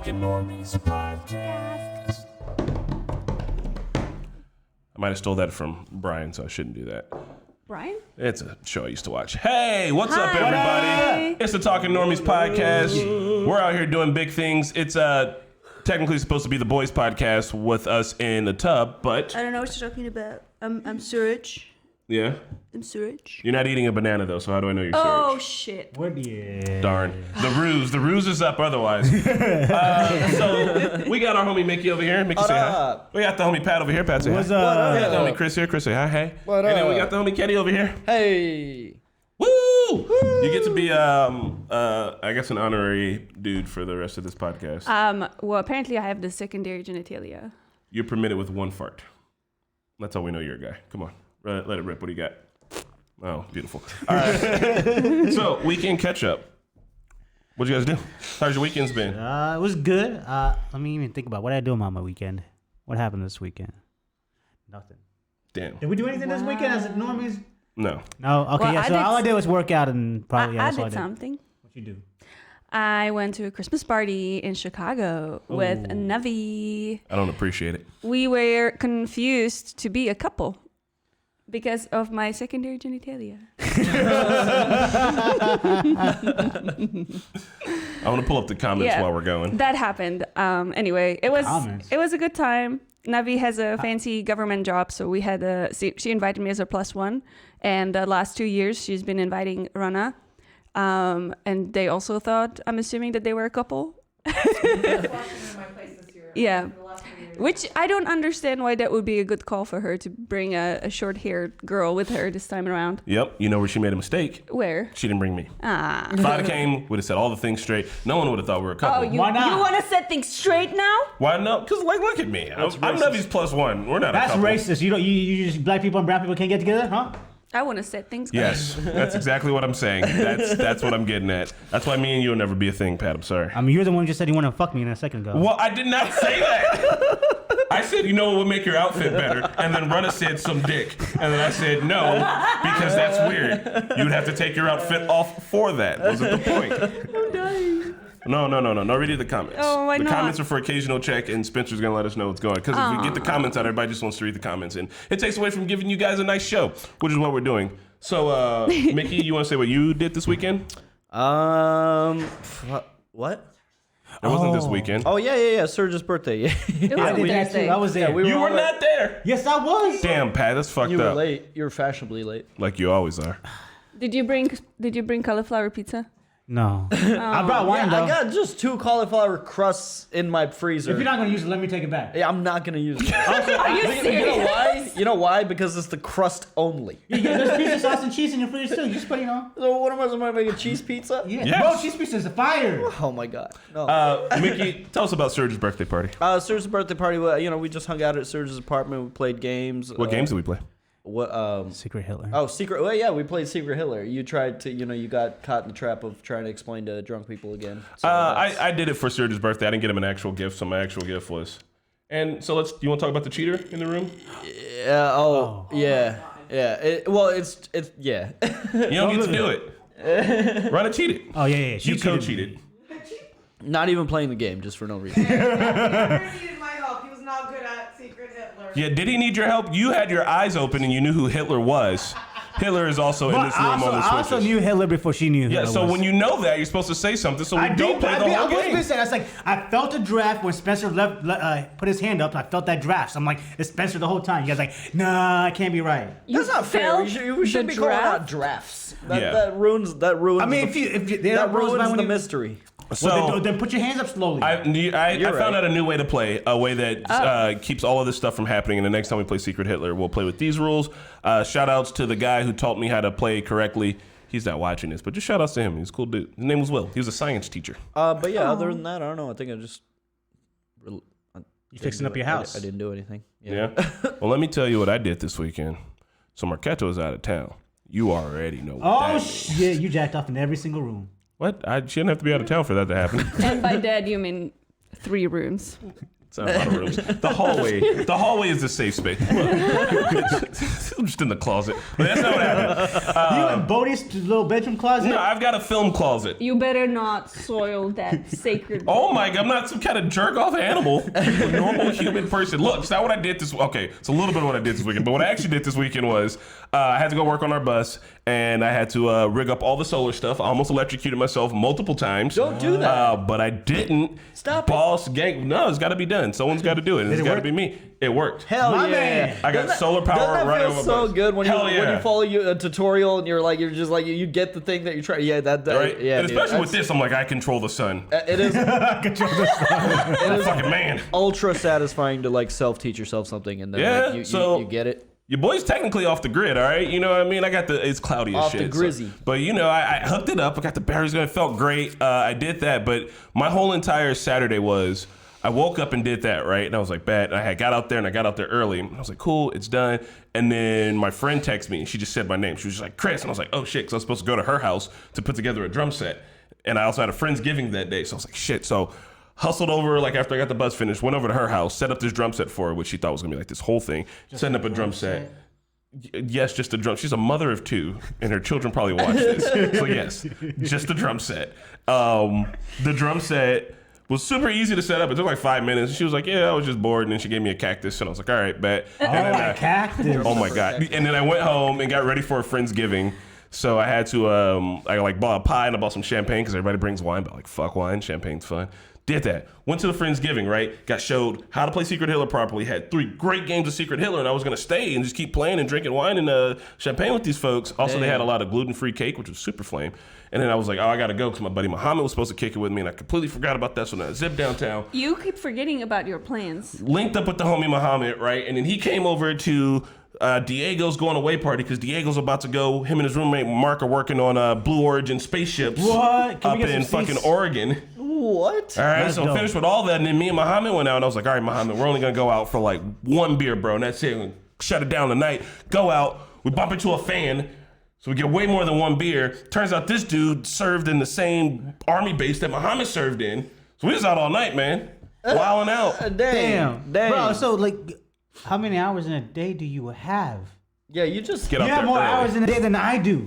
Talking Normies podcast. I might have stole that from Brian, so I shouldn't do that. Brian? It's a show I used to watch. Hey, what's up, everybody? It's the Talking Normies podcast. We're out here doing big things. It's technically supposed to be the boys podcast with us in the tub, but I don't know what you're talking about. I'm Surge. yeah, I'm Surge. you're not eating a banana though. So how do I know you're Oh, Surge? shit. What? Yeah. Darn, the ruse is up. Otherwise, so we got our homie Mickey over here. Mickey, say hi. We got the homie Pat over here. Pat, say What's hi. up? We got the homie Chris here. Chris, say hi. Hey. What and then we up? got the homie Kenny over here. Hey. Woo! You get to be, I guess, an honorary dude for the rest of this podcast. Well, apparently I have the secondary genitalia. You're permitted with one fart. That's how we know you're a guy. Come on, let it rip. What do you got? Oh, beautiful. All right. So, weekend catch up. What'd you guys do? How's your weekends been? It was good. Let me even think about what I do on my weekend. What happened this weekend? Nothing. Damn. Did we do anything this weekend as Normies? No. No. Okay. Well, yeah. I So did all I did was work out and probably. I that's all did something. What you do? I went to a Christmas party in Chicago with Navi. I don't appreciate it. We were confused to be a couple because of my secondary genitalia. I want to pull up the comments while we're going. That happened. Anyway, it was a good time. Navi has a fancy government job, so we had she invited me as a plus one, and the last 2 years she's been inviting Rana, and they also thought, I'm assuming, that they were a couple. Yeah, which I don't understand why that would be a good call for her to bring a short-haired girl with her this time around. Yep. You know where she made a mistake? Where? She didn't bring me. Ah. If I'd have came, would have said all the things straight. No one would have thought we were a couple. You Why not? You want to set things straight now? Why not? Because, look at me. I'm Navi's plus one. We're not That's a couple. racist. You just black people and brown people can't get together, huh? I want to set things straight. Yes, that's exactly what I'm saying. That's what I'm getting at. That's why me and you will never be a thing, Pat. I'm sorry. I mean, you're the one who just said you want to fuck me a second ago. Well, I did not say that. I said, you know what would make your outfit better? And then Rana said some dick. And then I said, no, because that's weird. You'd have to take your outfit off for that. Wasn't the point. I'm dying. No. Read the comments. Oh, why the not? comments are for occasional check, and Spencer's going to let us know what's going. Because if we get the comments out, everybody just wants to read the comments. And it takes away from giving you guys a nice show, which is what we're doing. So, Mickey, you want to say what you did this weekend? What? It wasn't this weekend. Oh yeah. Serge's birthday. Yeah. It was I a did that Thursday. too. I was there. You were not there. Yes, I was. Damn, Pat, that's fucked You were up. late. You were fashionably late. Like you always are. Did you bring cauliflower pizza? No. I brought wine though. I got just 2 cauliflower crusts in my freezer. If you're not gonna use it, let me take it back. Yeah, I'm not gonna use it. Are you serious? You know why? You know why? Because it's the crust only. There's a piece of sauce and cheese in your freezer too. Just put So what am I supposed to make, a cheese pizza? Yeah. Yes. Bro, cheese pizza is a fire. Oh my god. No. Mickey, tell us about Serge's birthday party. Serge's birthday party. We just hung out at Serge's apartment. We played games. What games did we play? What? Secret Hitler. Oh, Secret. Well, yeah, we played Secret Hitler. You tried to, you got caught in the trap of trying to explain to drunk people again. So I did it for Serge's birthday. I didn't get him an actual gift, so my actual gift was. And so you want to talk about the cheater in the room? Yeah. Yeah. It's yeah. You don't get to do it. Rana cheated. Oh yeah. She You co-cheated. Not even playing the game, just for no reason. He needed my help. He was not good at Secret Hitler. Yeah, did he need your help? You had your eyes open and you knew who Hitler was. Hitler is also in this room on the switches. I also knew Hitler before she knew Hitler. Yeah, so when you know that, you're supposed to say something so we don't play the whole game. I was like, I felt a draft when Spencer put his hand up, and I felt that draft. So I'm like, it's Spencer the whole time. You guys like, nah, it can't be right. That's not fair. We should be calling out drafts. That ruins. I mean, that ruins the mystery. So then put your hands up slowly. I found out a new way to play, a way that keeps all of this stuff from happening. And the next time we play Secret Hitler, we'll play with these rules. Shout outs to the guy who taught me how to play correctly. He's not watching this, but just shout outs to him. He's a cool dude. His name was Will. He was a science teacher. But yeah, other than that, I don't know. I think I just. You fixing up your house? I didn't do anything. Yeah. Well, let me tell you what I did this weekend. So Marquetto is out of town. You already know. Oh shit! You jacked off in every single room. What? I shouldn't have to be out of town for that to happen. And by that you mean 3 rooms. It's not a lot of rooms. The hallway is a safe space. Look, I'm just in the closet. But that's not what happened. You in Bodie's little bedroom closet? No, I've got a film closet. You better not soil that sacred. Oh my God, I'm not some kind of jerk off animal. I'm a normal human person. Look, it's not what I did this. Okay, it's a little bit of what I did this weekend. But what I actually did this weekend was I had to go work on our bus, and I had to rig up all the solar stuff. I almost electrocuted myself multiple times. Don't do that. But I didn't. Stop Boss gang. No, it's got to be done. Someone's got to do it. It's got to be me. It worked. Hell My yeah. man. I got solar power Doesn't that running feel over so bus. good when Hell you yeah. when you follow a tutorial and you're just like you get the thing that you're trying. Yeah, that Right? yeah. And dude, especially with that's- this, I'm like, I control the sun. It is I'm a fucking man. ultra satisfying to like self-teach yourself something and then Yeah, like, so- you get it. Your boy's technically off the grid, all right? You know what I mean? I got it's cloudy as Off shit. the grizzy. But you know, I hooked it up. I got the batteries going. It felt great. I did that. But my whole entire Saturday was I woke up and did that, right? And I was like, bet. And I got out there and I got out there early. And I was like, cool, it's done. And then my friend texted me and she just said my name. She was just like, Chris. And I was like, oh shit, because I was supposed to go to her house to put together a drum set. And I also had a Friendsgiving that day. So I was like, shit. So hustled over, like after I got the bus finished, went over to her house, set up this drum set for her, which she thought was gonna be like this whole thing. Setting up a drum set. Yes, just a drum. She's a mother of two, and her children probably watch this. So yes, just a drum set. The drum set was super easy to set up. It took like 5 minutes. She was like, "Yeah, I was just bored," and then she gave me a cactus, and I was like, "All right, bet." And then cactus. oh my God! And then I went home and got ready for a Friendsgiving. So I had to, I like bought a pie and I bought some champagne because everybody brings wine, but like fuck wine, champagne's fun. Did that. Went to the Friendsgiving, right? Got showed how to play Secret Hitler properly. Had 3 great games of Secret Hitler, and I was gonna stay and just keep playing and drinking wine and champagne with these folks. Also, they had a lot of gluten-free cake, which was super flame. And then I was like, oh, I gotta go because my buddy Muhammad was supposed to kick it with me, and I completely forgot about that. So then I zipped downtown, You keep forgetting about your plans. linked up with the homie Muhammad, right? And then he came over to Diego's going away party because Diego's about to go. Him and his roommate Mark are working on Blue Origin spaceships What? Can up we get in some fucking seats? Oregon. What? All right, That's so dope. finished with all that, and then me and Muhammad went out, and I was like, all right, Muhammad, we're only gonna go out for like 1 beer, bro, and that's it. We're gonna shut it down tonight. Go out. We bump into a fan. So we get way more than 1 beer. Turns out this dude served in the same army base that Muhammad served in. So we was out all night, man. Wilding out. Damn. Bro, so like, how many hours in a day do you have? Yeah, you just Get You out have there more early. hours in a day than I do.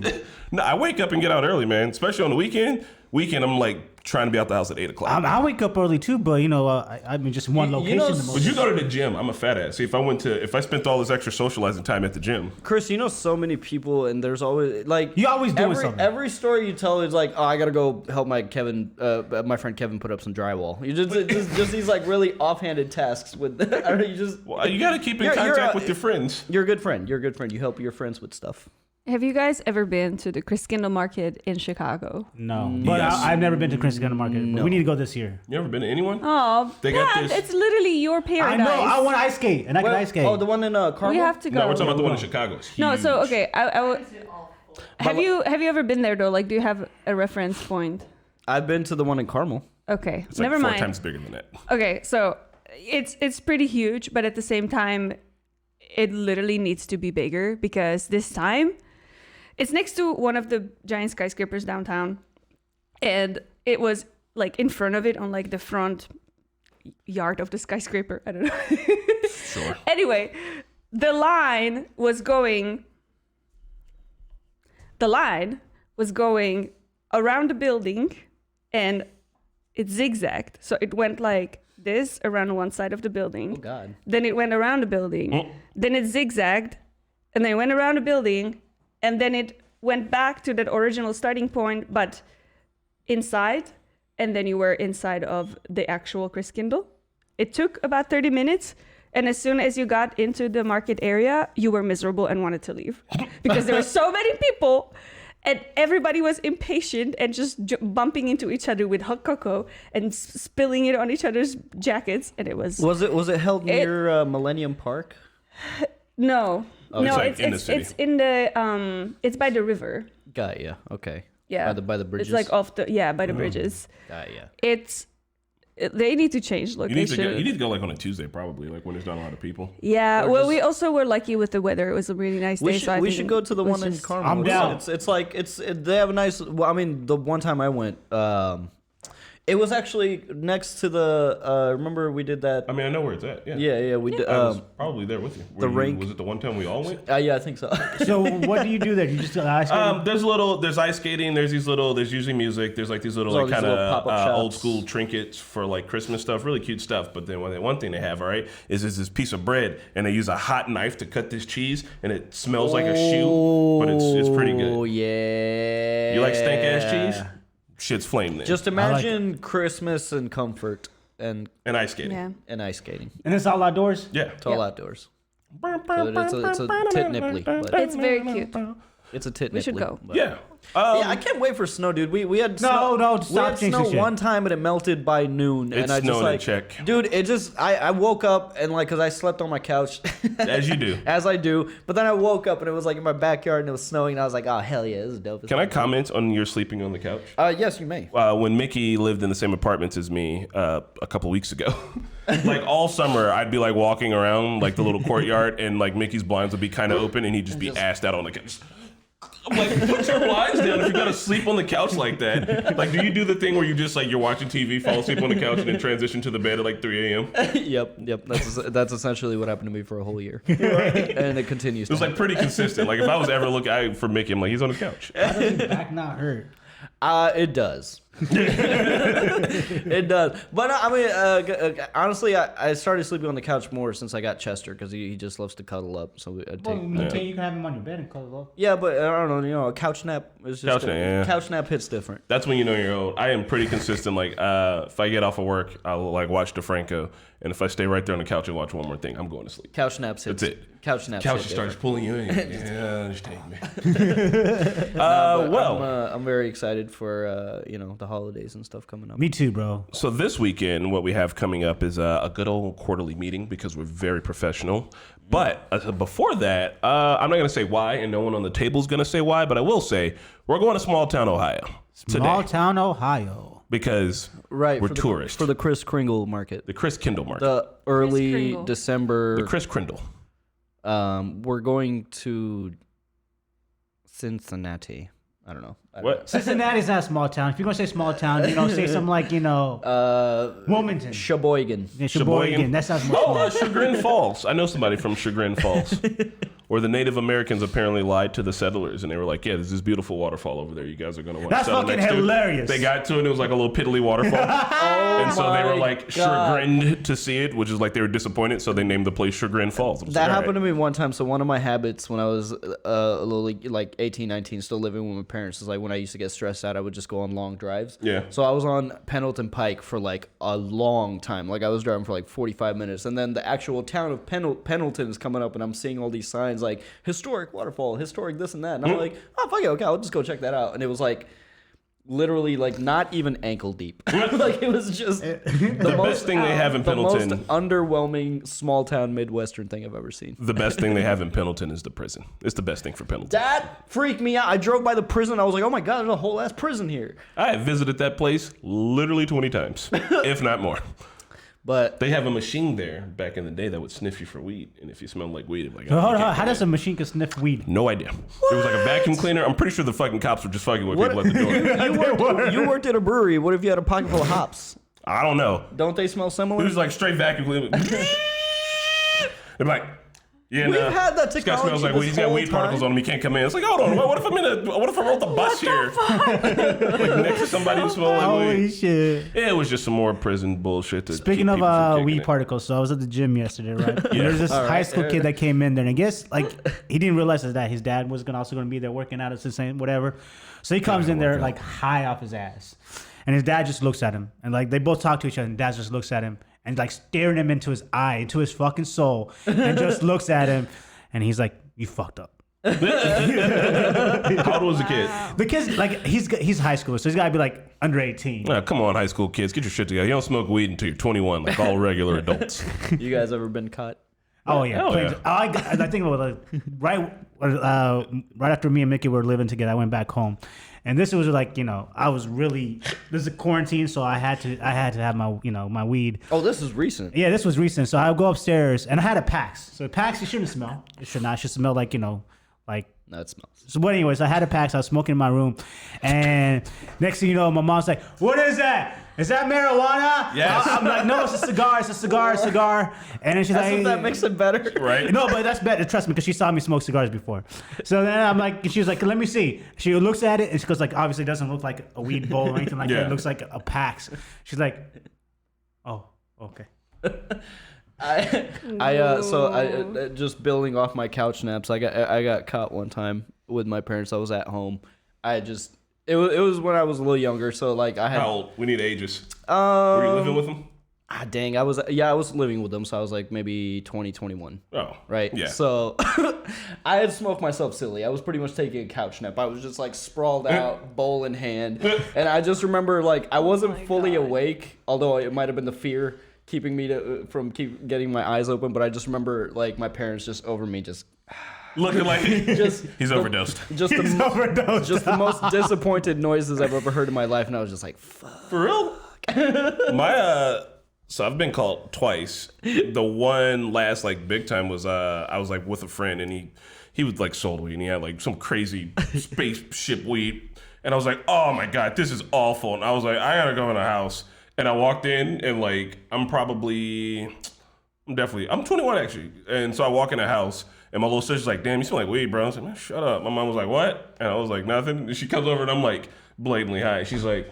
No, I wake up and get out early, man. Especially on the weekend. I'm like trying to be out the house at 8 o'clock. I wake up early too, but you know, I'm in just one You location. know, the Would most. you go to the gym? I'm a fat ass. See, if I spent all this extra socializing time at the gym. Chris, you know so many people, and there's always like You always doing something. Every story you tell is like, oh, I gotta go help my friend Kevin put up some drywall. You just these like really offhanded tasks with. I don't know, you just Well, you got to keep in You're contact a- with your friends. you're a good friend. You're a good friend. You help your friends with stuff. Have you guys ever been to the Christkindl Market in Chicago? No, but Yes. I've never been to Christkindl Market. But we need to go this year. You ever been to anyone? Oh, They got Pat, this- it's literally your I paradise. know. I want to ice skate, and I can ice skate. Oh, the one in Carmel. We have to go. No, we're talking about the one in Chicago. It's No, huge. so okay, have you ever been there though? Like, do you have a reference point? I've been to the one in Carmel. Okay, It's like never 4 mind. times bigger than that. Okay, so it's pretty huge, but at the same time, it literally needs to be bigger because this time it's next to one of the giant skyscrapers downtown, and it was like in front of it on like the front yard of the skyscraper. I don't know. Sure. Anyway, the line was going around the building, and it zigzagged. So it went like this around one side of the building. Oh God. Then it went around the building. Then it zigzagged, and then it went around the building, and then it went back to that original starting point, but inside, and then you were inside of the actual Christkindl. It took about 30 minutes, and as soon as you got into the market area, you were miserable and wanted to leave because there were so many people, and everybody was impatient and just bumping into each other with hot cocoa and spilling it on each other's jackets, and it was Was it held near Millennium Park? no. Oh, No, it's like in the city. it's in the it's by the river. Got ya. Okay. Yeah. By the bridges. It's like off the by the bridges. Got ya. They need to change You need location. to go like on a Tuesday probably, like when there's not a lot of people. Yeah, Or well, just- we also were lucky with the weather. It was a really nice day. So I We think should go to the it was one in just- Carmel. I'm down. They have a nice. Well, I mean, the one time I went, It was actually next to the. Remember we did that. I mean, I know where it's at. Yeah. Yeah, we did. I was probably there with you. Rink. Was it the one time we all went? Yeah, I think so. So what do you do there? You just ice skating? There's ice skating. There's usually music. There's like these little There's like all kind these little of pop-up shops. old school trinkets for like Christmas stuff. Really cute stuff. But then one thing they have, all right, is this piece of bread, and they use a hot knife to cut this cheese, and it smells like a shoe, but it's pretty good. Oh yeah. You like stank ass cheese? Shit's flame then. Just imagine Christmas and comfort and ice skating. Yeah. ice skating. And it's all outdoors? Yeah. It's all outdoors. So it's a tit nipply, but It's very cute. it's a tit nipply. We should go. but- Yeah. Yeah, I can't wait for snow, dude. We had snow. No, we stop had jinxing snow shit. one time and it melted by noon. It's and I just snowing in like, Czech. dude, it just I woke up and like because I slept on my couch, As you do. as I do. But then I woke up and it was like in my backyard and it was snowing and I was like, oh hell yeah, this is dope. Can I comment on your sleeping on the couch? Yes, you may. When Mickey lived in the same apartments as me a couple weeks ago, like all summer, I'd be like walking around like the little courtyard, and like Mickey's blinds would be kind of open, and he'd just be assed out on the couch. I'm like, put your blinds down if you're gonna sleep on the couch like that. Like, do you do the thing where you just like you're watching TV, fall asleep on the couch, and then transition to the bed at like 3 a.m.? Yep. That's essentially what happened to me for a whole year, and it continues. It was like pretty consistent. Like if I was ever looking out for Mickey, I'm like, he's on the couch. How does your back not hurt? It does. It does. But I mean, honestly, I started sleeping on the couch more since I got Chester because he just loves to cuddle up. So I take. Well, you can have him on your bed and cuddle up. Yeah, but I don't know. A couch nap is just couch nap hits different. That's when you know you're old. I am pretty consistent. Like if I get off of work, I'll like watch DeFranco, and if I stay right there on the couch and watch one more thing, I'm going to sleep. Couch naps hits. That's it. Couch naps. Couch hit starts different. pulling you in. Yeah, I understand, man. I'm very excited for the holidays and stuff coming up. Me too, bro. So this weekend, what we have coming up is a good old quarterly meeting because we're very professional. But before that, I'm not going to say why, and no one on the table is going to say why, but I will say we're going to Small Town, Ohio Small today town, Ohio. because Right, we're for tourists. for the Kris Kringle market. The Chris Kindle market. The early Kringle. December. The Chris Krindle. We're going to Cincinnati. I don't know. What? Cincinnati's not a small town. If you're going to say small town, say something like, Wilmington. Sheboygan. Yeah, Sheboygan. That sounds more small. Chagrin Falls. I know somebody from Chagrin Falls. Where the Native Americans apparently lied to the settlers, and they were like, yeah, there's this beautiful waterfall over there. You guys are going to want to That's settle fucking next to it." hilarious. They got to it, and it was like a little piddly waterfall. And so they were like chagrined to see it, which is like they were disappointed, so they named the place Chagrin Falls. That happened to me one time. So one of my habits when I was a little like 18, 19, still living with my parents, is like when I used to get stressed out, I would just go on long drives. Yeah. So I was on Pendleton Pike for like a long time. Like I was driving for like 45 minutes. And then the actual town of Pendleton is coming up, and I'm seeing all these signs like historic waterfall, historic this and that. And I'm like, oh, fuck it. Okay, I'll just go check that out. And it was like literally like not even ankle deep. Like it was just the best thing they have in Pendleton. The most underwhelming small town Midwestern thing I've ever seen. The best thing they have in Pendleton is the prison. It's the best thing for Pendleton. That freaked me out. I drove by the prison. I was like, oh my God, there's a whole ass prison here. I have visited that place literally 20 times, if not more. But They have a machine there back in the day that would sniff you for weed, and if you smell like weed, it'd be like, So hold you on, can't how come does in. a machine can sniff weed? No idea. It was like a vacuum cleaner. I'm pretty sure the fucking cops were just fucking with people at the door. you worked at a brewery. What if you had a pocket full of hops? I don't know. Don't they smell It similar? was like straight vacuum cleaner. They're like, yeah, We've nah, had that this guy smells technology like weed. this He's got whole weed particles time. on him. He can't come in. It's like, hold on. What if I rode the bus here? Like next to somebody who smelled like Holy weed. shit. Yeah, it was just some more prison bullshit. To Speaking keep people from of kicking weed it. particles, so I was at the gym yesterday, right? And there's this All right. high school kid that came in there, and I guess like he didn't realize that his dad was also gonna be there working out at the same whatever. So he comes in there like high off his ass, and his dad just looks at him, and like they both talk to each other, and dad just looks at him and like staring him into his eye, into his fucking soul, and just looks at him, and he's like, "You fucked up." How old was the kid? The kid's like he's high school, so he's gotta be like under 18. Nah, come on, high school kids, get your shit together. You don't smoke weed until you're 21, like all regular adults. You guys ever been caught? Oh yeah, Hell plain- yeah. I think it was right after me and Mickey were living together. I went back home, and this was like I was really this is a quarantine, so I had to have my my weed. Oh, this is recent. Yeah, this was recent, so I would go upstairs and I had a PAX. So PAX, it shouldn't smell. It should not. It should smell like like That smells. So, but anyways, I had a pack, so I was smoking in my room, and next thing you know, my mom's like, "What is that? Is that marijuana?" Yes. I'm like, "No, it's a cigar. It's a cigar." And then she's That's like, if that makes it better. Right? No, but that's better. Trust me, because she saw me smoke cigars before. So then I'm like, she was like, "Let me see." She looks at it and she goes like, "Obviously, it doesn't look like a weed bowl or anything like that. It looks like a PAX." She's like, "Oh, okay." Just building off my couch naps. I got caught one time with my parents. I was at home. It was when I was a little younger. So like I had. How old? We need ages. Were you living with them? Dang, I was living with them, so I was like maybe 20, 21. Oh, Right? Yeah. So I had smoked myself silly. I was pretty much taking a couch nap. I was just like sprawled out, bowl in hand. And I just remember like I wasn't fully awake, although it might have been the fear keeping me from getting my eyes open. But I just remember like my parents just over me just... Looking like he's overdosed. Just the most disappointed noises I've ever heard in my life. And I was just like, fuck. For real? So I've been caught twice. The one last like big time was I was like with a friend and he was like sold weed and he had like some crazy spaceship weed and I was like, oh my god, this is awful. And I was like, I gotta go in the house. And I walked in and like I'm 21 actually. And so I walk in the house and my little sister's like, damn, you smell like weed, bro. I was like, man, shut up. My mom was like, what? And I was like, nothing. And she comes over and I'm like blatantly high. She's like,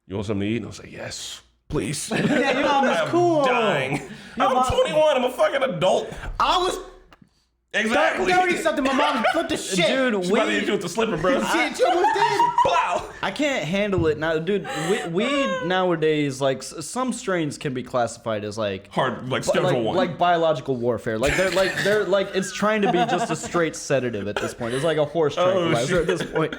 you want something to eat? And I was like, yes. Please. Yeah, your mom is cool. Dying. I'm 21. I'm a fucking adult. I was Exactly. 30 something. My mom flipped the shit. Dude, She's about to hit you with the slipper, bro. She almost did. Wow. I can't handle it now, dude. Weed nowadays, like some strains can be classified as like Hard, like Schedule 1. like biological warfare. Like they're like it's trying to be just a straight sedative at this point. It's like a horse tranquilizer at this point.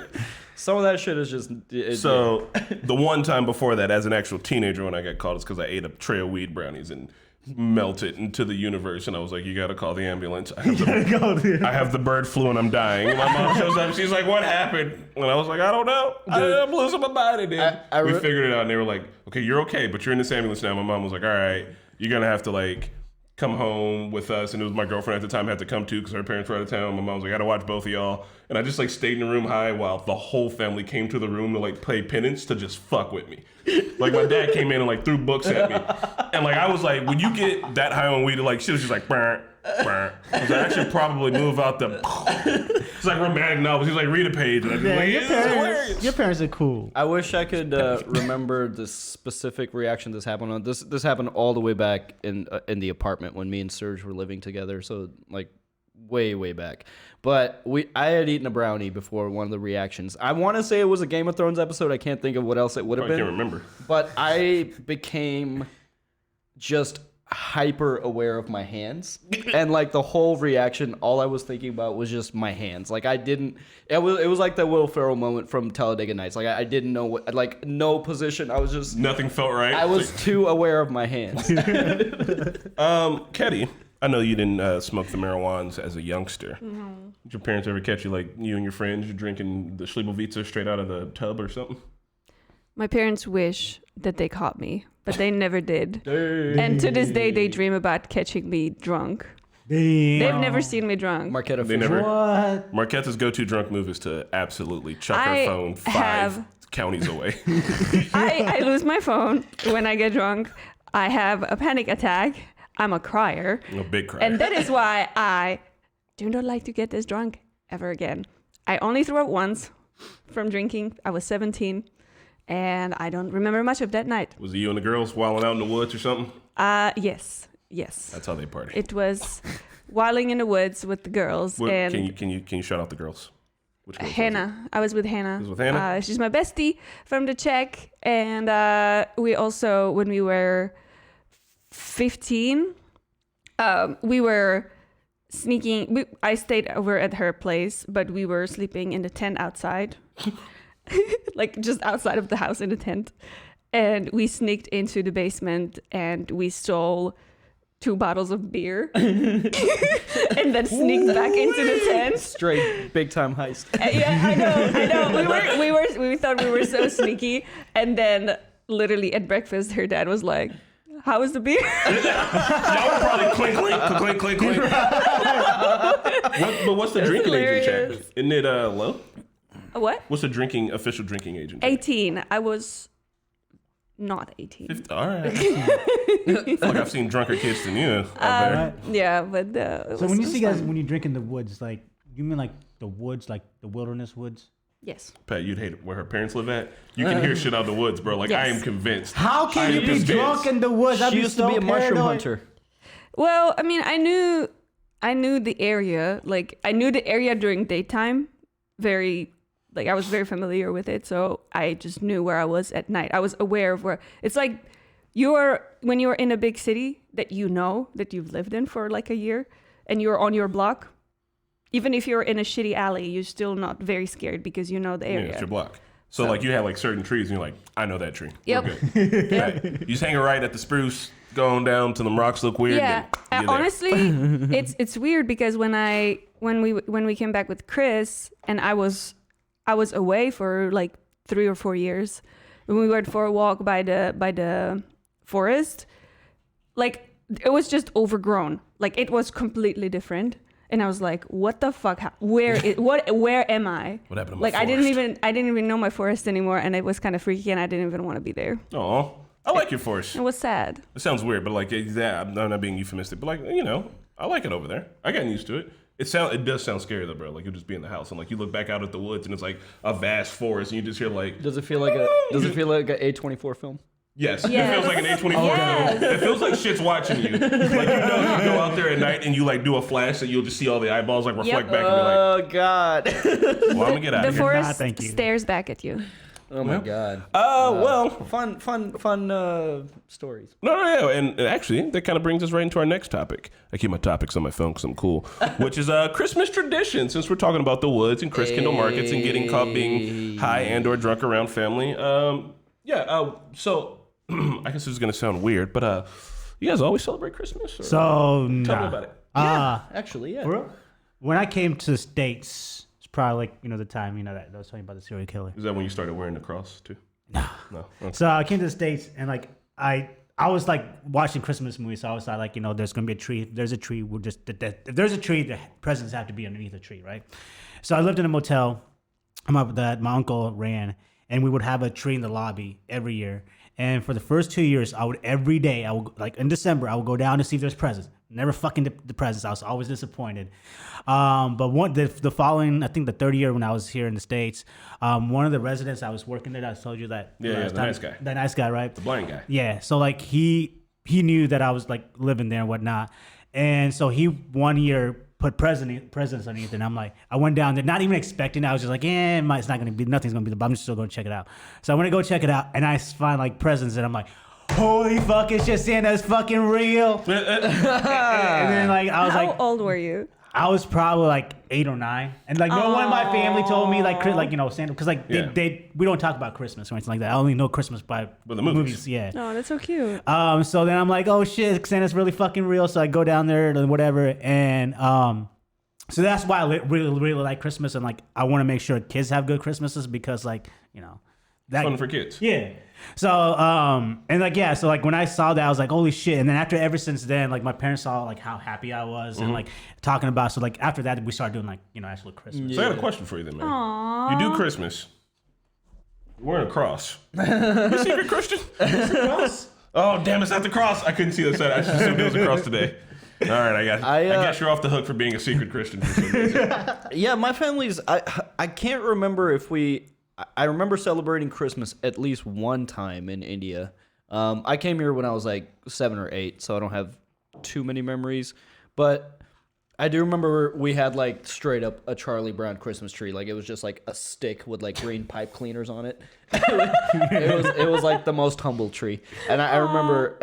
Some of that shit is just. The one time before that, as an actual teenager, when I got caught, is because I ate a tray of weed brownies and melted into the universe. And I was like, you gotta call the ambulance. I have the bird flu and I'm dying. And my mom shows up. She's like, what happened? And I was like, I don't know. I'm losing my body, dude. We figured it out. And they were like, okay, you're okay, but you're in this ambulance now. My mom was like, all right, you're gonna have to like come home with us. And it was my girlfriend at the time had to come too because her parents were out of town. My mom was like, I gotta watch both of y'all. And I just like stayed in the room high while the whole family came to the room to like play penance to just fuck with me. Like my dad came in and like threw books at me. And like I was like, when you get that high on weed, like she was just like, burr, burr. I was like, I should probably move out the. It's like romantic novels. He's like, read a page. And I just like, your parents are cool. I wish I could remember the specific reaction this happened on. This happened all the way back in the apartment when me and Serge were living together. So like way back. But I had eaten a brownie before one of the reactions. I want to say it was a Game of Thrones episode. I can't think of what else it would have been. I can't remember. But I became just hyper aware of my hands. And like the whole reaction, all I was thinking about was just my hands. Like I didn't, it was like that Will Ferrell moment from Talladega Nights. Like I didn't know what, like no position. I was just. Nothing felt right. I was too aware of my hands. Ketty, I know you didn't smoke the marijuana as a youngster. No. Did your parents ever catch you, like you and your friends, you're drinking the Schliebelwitzer straight out of the tub or something? My parents wish that they caught me, but they never did. And to this day, they dream about catching me drunk. Damn. They've never seen me drunk. Marquetta They Fisher. never. What? Marquetta's go-to drunk move is to absolutely chuck her I phone 5 have- counties away. I lose my phone when I get drunk. I have a panic attack. I'm a crier. A big cry. And that is why I do not like to get this drunk ever again. I only threw up once from drinking. I was 17, and I don't remember much of that night. Was it you and the girls wilding out in the woods or something? Yes. That's how they party. It was wilding in the woods with the girls. And Can you shout out the girls? Which girls was it? Hannah. I was with Hannah. You was with Hannah? She's my bestie from the Czech. And we also, when we were 15, we were sneaking. I stayed over at her place, but we were sleeping in the tent outside. Like just outside of the house in the tent. And we sneaked into the basement and we stole 2 bottles of beer and then sneaked back into the tent. Straight big time heist. Yeah, I know. We thought we were so sneaky. And then literally at breakfast, her dad was like, How was the beer? Y'all would probably clink, clink, clink, clink, clink. But what's the drinking age in hilarious. Czech? Isn't it low? What? What's the official drinking age in Czech? 18. I was not 18. All right. I feel like I've seen drunker kids than you out there. Right. Yeah, but So when you see guys, when you drink in the woods, like, you mean like the woods, like the wilderness woods? Yes. Pat, you'd hate where her parents live at. You can hear shit out of the woods, bro. Like, I Yes. am convinced. How I can am you be convinced. drunk in the woods? I'd She be used so to be a mushroom paranoid. hunter. Well, I mean, I knew the area. Like, I knew the area during daytime. I was very familiar with it. So I just knew where I was at night. I was aware of where. It's like when you're in a big city that you know that you've lived in for like a year and you're on your block. Even if you're in a shitty alley, you're still not very scared because you know the Yeah, area. it's your block. So, like, you have, like, certain trees, and you're like, I know that tree. Yep. We're good. Right. You just hang right at the spruce, going down till them rocks look weird. Yeah, then you're there. honestly, it's weird because when we came back with Chris and I was away for like 3 or 4 years, when we went for a walk by the forest, like it was just overgrown, like it was completely different, and I was like, what the fuck? Where am I? What happened to my Like I forest? didn't even know my forest anymore, and it was kind of freaky, and I didn't even want to be there. Aw. I like your forest. It was sad. It sounds weird, but like, yeah, I'm not being euphemistic, but like, I like it over there. I got used to it. It does sound scary though, bro. Like, you'll just be in the house and like you look back out at the woods and it's like a vast forest and you just hear like, Does it feel like a A24 film? yes, Yes. it feels like an A24 Yes. film. It feels like shit's watching you. Like, you go out there at night and you like do a flash and you'll just see all the eyeballs like reflect back and be like, Oh God. well, I'm gonna get out The of here. forest thank you. stares back at you. Oh my God. Well, Fun stories. No, and actually, that kind of brings us right into our next topic. I keep my topics on my phone because I'm cool, which is Christmas tradition. Since we're talking about the woods and Chris Kindle markets and getting caught being high and or drunk around family. So I guess this is gonna sound weird, but you guys always celebrate Christmas? Or? So, Tell me nah. about it. Actually, yeah. For real? When I came to the States, it's probably like, the time, that I was talking about the serial killer. Is that when you started wearing the cross too? No. Okay. So I came to the States and like, I was like watching Christmas movies. So I was like, there's going to be a tree. There's a tree. If there's a tree, the presents have to be underneath the tree, right? So I lived in a motel that my uncle ran, and we would have a tree in the lobby every year. And for the first 2 years, every day, like in December, I would go down to see if there's presents. Never fucking the presents. I was always disappointed. But the following, I think the third year when I was here in the States, one of the residents I was working there, I told you that. Yeah, the nice guy. The nice guy, right? The blind guy. Yeah. So like he knew that I was like living there and whatnot. And so he 1 year put presents underneath it. And I'm like, I went down there, not even expecting it. I was just like, it's not going to be, nothing's going to be, but I'm just still going to check it out. So I went to go check it out and I find like presents and I'm like, holy fuck, it's just Santa's fucking real. And then like, I was How like, old were you? I was probably like 8 or 9, and like no one in my family told me like Santa, because like Yeah. we don't talk about Christmas or anything like that. I only know Christmas by the movies. Yeah. Oh, that's so cute. So then I'm like, oh shit, Santa's really fucking real. So I go down there and whatever, and so that's why I really like Christmas, and like I want to make sure kids have good Christmases because like that Fun for kids. yeah. So, and like, yeah, so like when I saw that, I was like, holy shit. And then ever since then, like my parents saw like how happy I was and like talking about, so like after that, we started doing like, actual Christmas. So I got a question for you then, man. You do Christmas. You're wearing a cross. You a secret Christian? Oh, damn, it's not the cross. I couldn't see the side. I just assumed it was a cross today. All right, I guess you're off the hook for being a secret Christian for some reason. Yeah, my family's. I can't remember if I remember celebrating Christmas at least one time in India. I came here when I was like 7 or 8, so I don't have too many memories. But I do remember we had like straight up a Charlie Brown Christmas tree. Like it was just like a stick with like green pipe cleaners on it. It was like the most humble tree. And I remember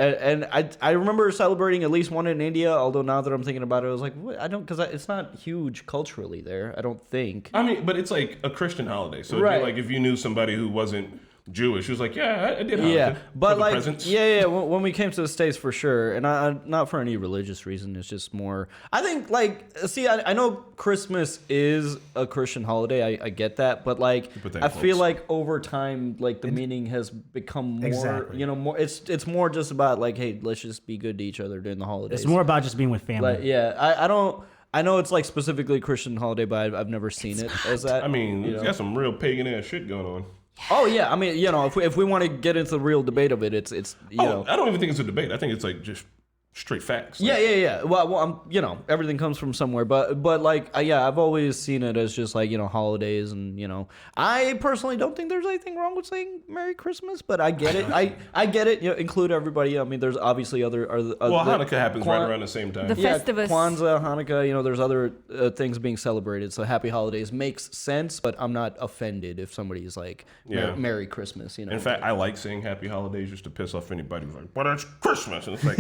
I remember celebrating at least one in India. Although now that I'm thinking about it, I was like, what? Because it's not huge culturally there. I don't think. I mean, but it's like a Christian holiday. So it'd Right. be like if you knew somebody who wasn't Jewish. She was like, yeah, I did. Yeah, Hanukkah but for the like, presents. yeah. When we came to the States, for sure, and I not for any religious reason. It's just more. I think like, see, I know Christmas is a Christian holiday. I get that, but like, put that in I feel quotes. like over time, like the meaning has become more. Exactly. You know, more. It's more just about like, hey, let's just be good to each other during the holidays. It's more about just being with family. Like, yeah, I don't. I know it's like specifically a Christian holiday, but I've never seen it as that. I mean, you it's know? got some real pagan ass shit going on. Oh yeah, I mean, you know, if we want to get into the real debate of it, it's you know. I don't even think it's a debate. I think it's like just straight facts. Like, Yeah. Well, I'm, you know, everything comes from somewhere, but like, yeah, I've always seen it as just like, you know, holidays, and you know, I personally don't think there's anything wrong with saying Merry Christmas, but I get it. I get it. You know, include everybody. I mean, there's obviously other. Well, Hanukkah happens right around the same time. The Festivus. Kwanzaa, Hanukkah. You know, there's other things being celebrated. So happy holidays makes sense, but I'm not offended if somebody's like, Yeah. Merry Christmas. You know. In fact, I like saying happy holidays just to piss off anybody who's like, but it's Christmas. And it's like,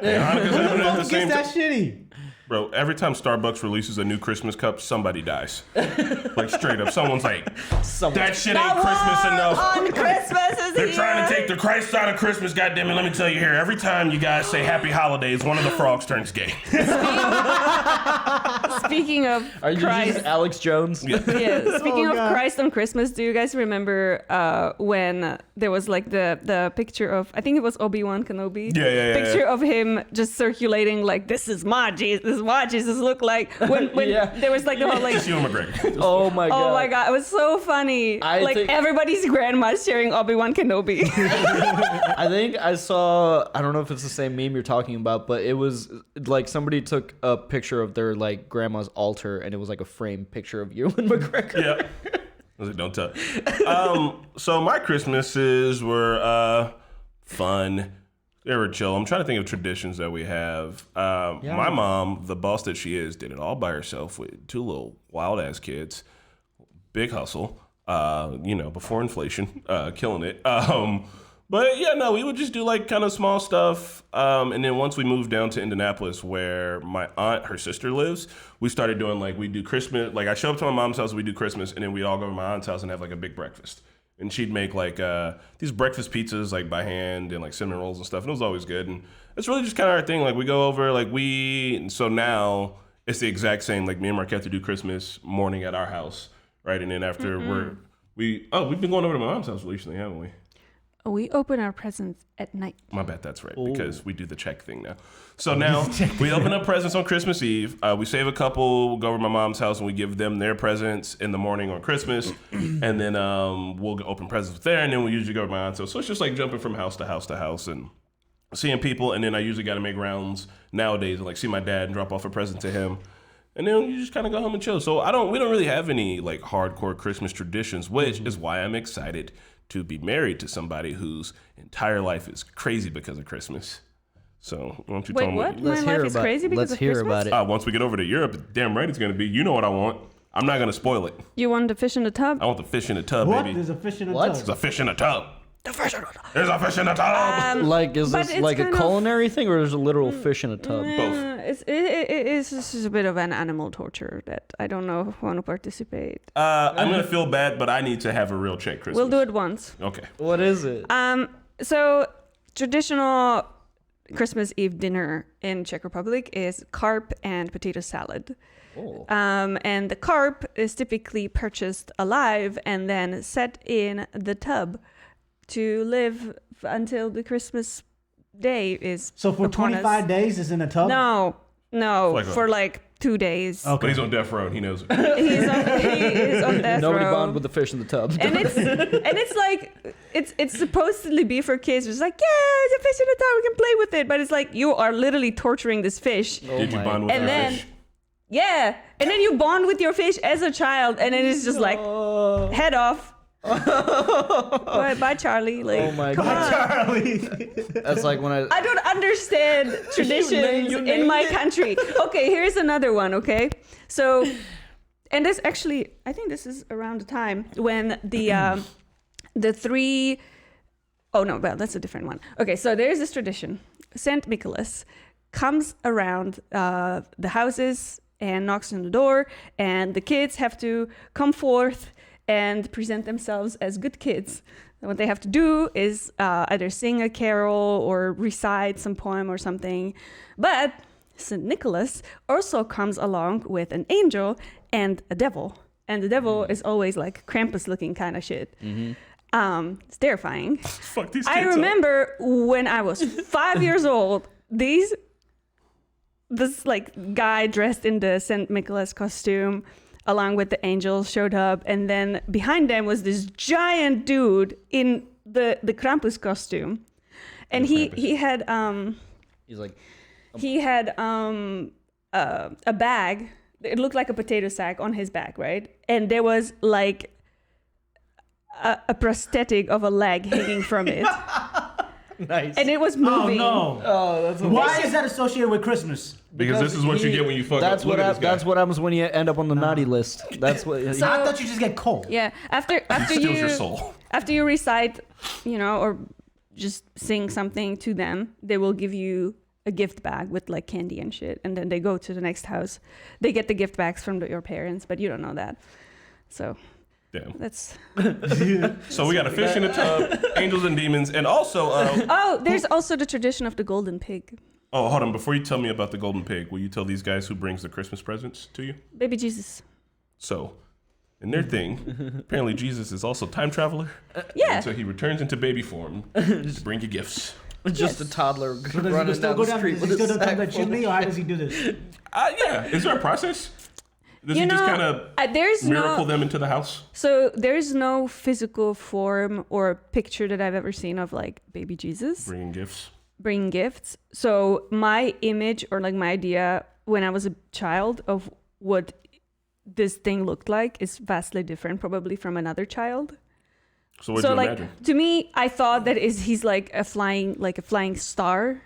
Hanukkah's happening at the Who same gets time. that shitty? Bro, every time Starbucks releases a new Christmas cup, somebody dies. Like straight up. Someone's like, that shit ain't Christmas enough. On Christmas is They're here. trying to take the Christ out of Christmas, goddammit. Let me tell you here, every time you guys say happy holidays, one of the frogs turns gay. Speaking of Are you Christ, just Alex Jones? yeah. Speaking Oh, of God. Christ on Christmas, do you guys remember when there was like the picture of, I think it was Obi-Wan Kenobi? Yeah. Picture of him just circulating like, this is my Jesus look like. When Yeah. there was like the whole like, Just Ewan McGregor. Oh my god. oh my God, it was so funny. I like think- everybody's grandma sharing Obi-Wan Kenobi. I think I saw, I don't know if it's the same meme you're talking about, but it was like somebody took a picture of their like grandma's altar, and it was like a framed picture of Ewan McGregor. Yeah. I was like, don't tell. So my Christmases were fun. They were chill. I'm trying to think of traditions that we have. My mom, the boss that she is, did it all by herself with 2 little wild ass kids. Big hustle. You know, before inflation, killing it. But yeah, no, we would just do like kind of small stuff. And then once we moved down to Indianapolis, where my aunt, her sister lives, we started doing like, we do Christmas. Like I show up to my mom's house, we do Christmas, and then we'd all go to my aunt's house and have like a big breakfast. And she'd make like these breakfast pizzas like by hand and like cinnamon rolls and stuff. And it was always good. And it's really just kind of our thing. Like we go over, like so now it's the exact same. Like me and Marquette do Christmas morning at our house, right? And then after we've been going over to my mom's house recently, haven't we? We open our presents at night. My bad, that's right, because we do the check thing now. So now we open up presents on Christmas Eve. We save a couple, go over to my mom's house, and we give them their presents in the morning on Christmas. And then we'll go open presents there, and then we usually go to my aunt's house. So it's just like jumping from house to house to house and seeing people. And then I usually got to make rounds nowadays and like see my dad and drop off a present to him. And then you just kind of go home and chill. So we don't really have any like hardcore Christmas traditions, which is why I'm excited to be married to somebody whose entire life is crazy because of Christmas. So why don't you Wait, tell what? me? My life is crazy because Let's of hear Christmas? about it. Once we get over to Europe, damn right it's going to be. You know what I want. I'm not going to spoil it. You want the fish in the tub? I want the fish in the tub, What? baby. There's a fish in a What? tub. There's a fish in the tub. There's a fish in the tub. Like, is But this it's like a kind of- culinary thing, or is a literal fish in a tub? Both. It's just a bit of an animal torture that I don't know if I want to participate. I'm going to feel bad, but I need to have a real Czech Christmas. We'll do it once. Okay. What is it? So traditional Christmas Eve dinner in Czech Republic is carp and potato salad. Oh. And the carp is typically purchased alive and then set in the tub to live until the Christmas day is So for upon us. 25 days, it's in a tub? No, Like for what? like 2 days. Okay. But he's on death row and he knows it. He is on death Nobody row. bond with the fish in the tub. and it's like it's supposedly be for kids. It's like, yeah, it's a fish in the tub, we can play with it. But it's like you are literally torturing this fish. Did you my bond with And your then- fish? Yeah, and then you bond with your fish as a child, and then it's just like head off. Bye, Charlie. Like, Oh my come god. on. Charlie. That's like when I don't understand traditions you in named my it. country. Okay, here's another one, okay? So, and this actually, I think this is around the time when the three, oh no, well, that's a different one. Okay, so there's this tradition. Saint Nicholas comes around the houses and knocks on the door, and the kids have to come forth and present themselves as good kids. And what they have to do is either sing a carol or recite some poem or something. But St. Nicholas also comes along with an angel and a devil. And the devil is always like Krampus-looking kind of shit. It's terrifying. Fuck these kids I remember when I was 5 years old, this like guy dressed in the St. Nicholas costume along with the angels showed up, and then behind them was this giant dude in the Krampus costume. And he had He's like, a bag. It looked like a potato sack on his back, right? And there was like a prosthetic of a leg hanging from it. nice. And it was moving. Oh no! Oh, that's Why is that associated with Christmas? Because this is what you get when you fuck that's up. What Look at this guy. that's what happens when you end up on the naughty list. That's what. So- I thought you just get cold. Yeah. After Steals you your soul. after you recite, or just sing something to them, they will give you a gift bag with like candy and shit, and then they go to the next house. They get the gift bags from your parents, but you don't know that. So Damn. that's. So we got a fish in a tub, angels and demons, and also. Oh, there's also the tradition of the golden pig. Oh, hold on. Before you tell me about the golden pig, will you tell these guys who brings the Christmas presents to you? Baby Jesus. So, in their thing, apparently Jesus is also a time traveler. Yeah. And so he returns into baby form to bring you gifts. Just a toddler So does he running still down go the down? street Does with he a still down sack the full of chimney, or how does he do this? Yeah. Is there a process? Does he just kind of there's miracle no. them into the house? So there's no physical form or picture that I've ever seen of like baby Jesus Bringing gifts. bringing gifts. So my image or like my idea when I was a child of what this thing looked like is vastly different, probably from another child. So what do you like imagine? to me, I thought that he's like a flying star.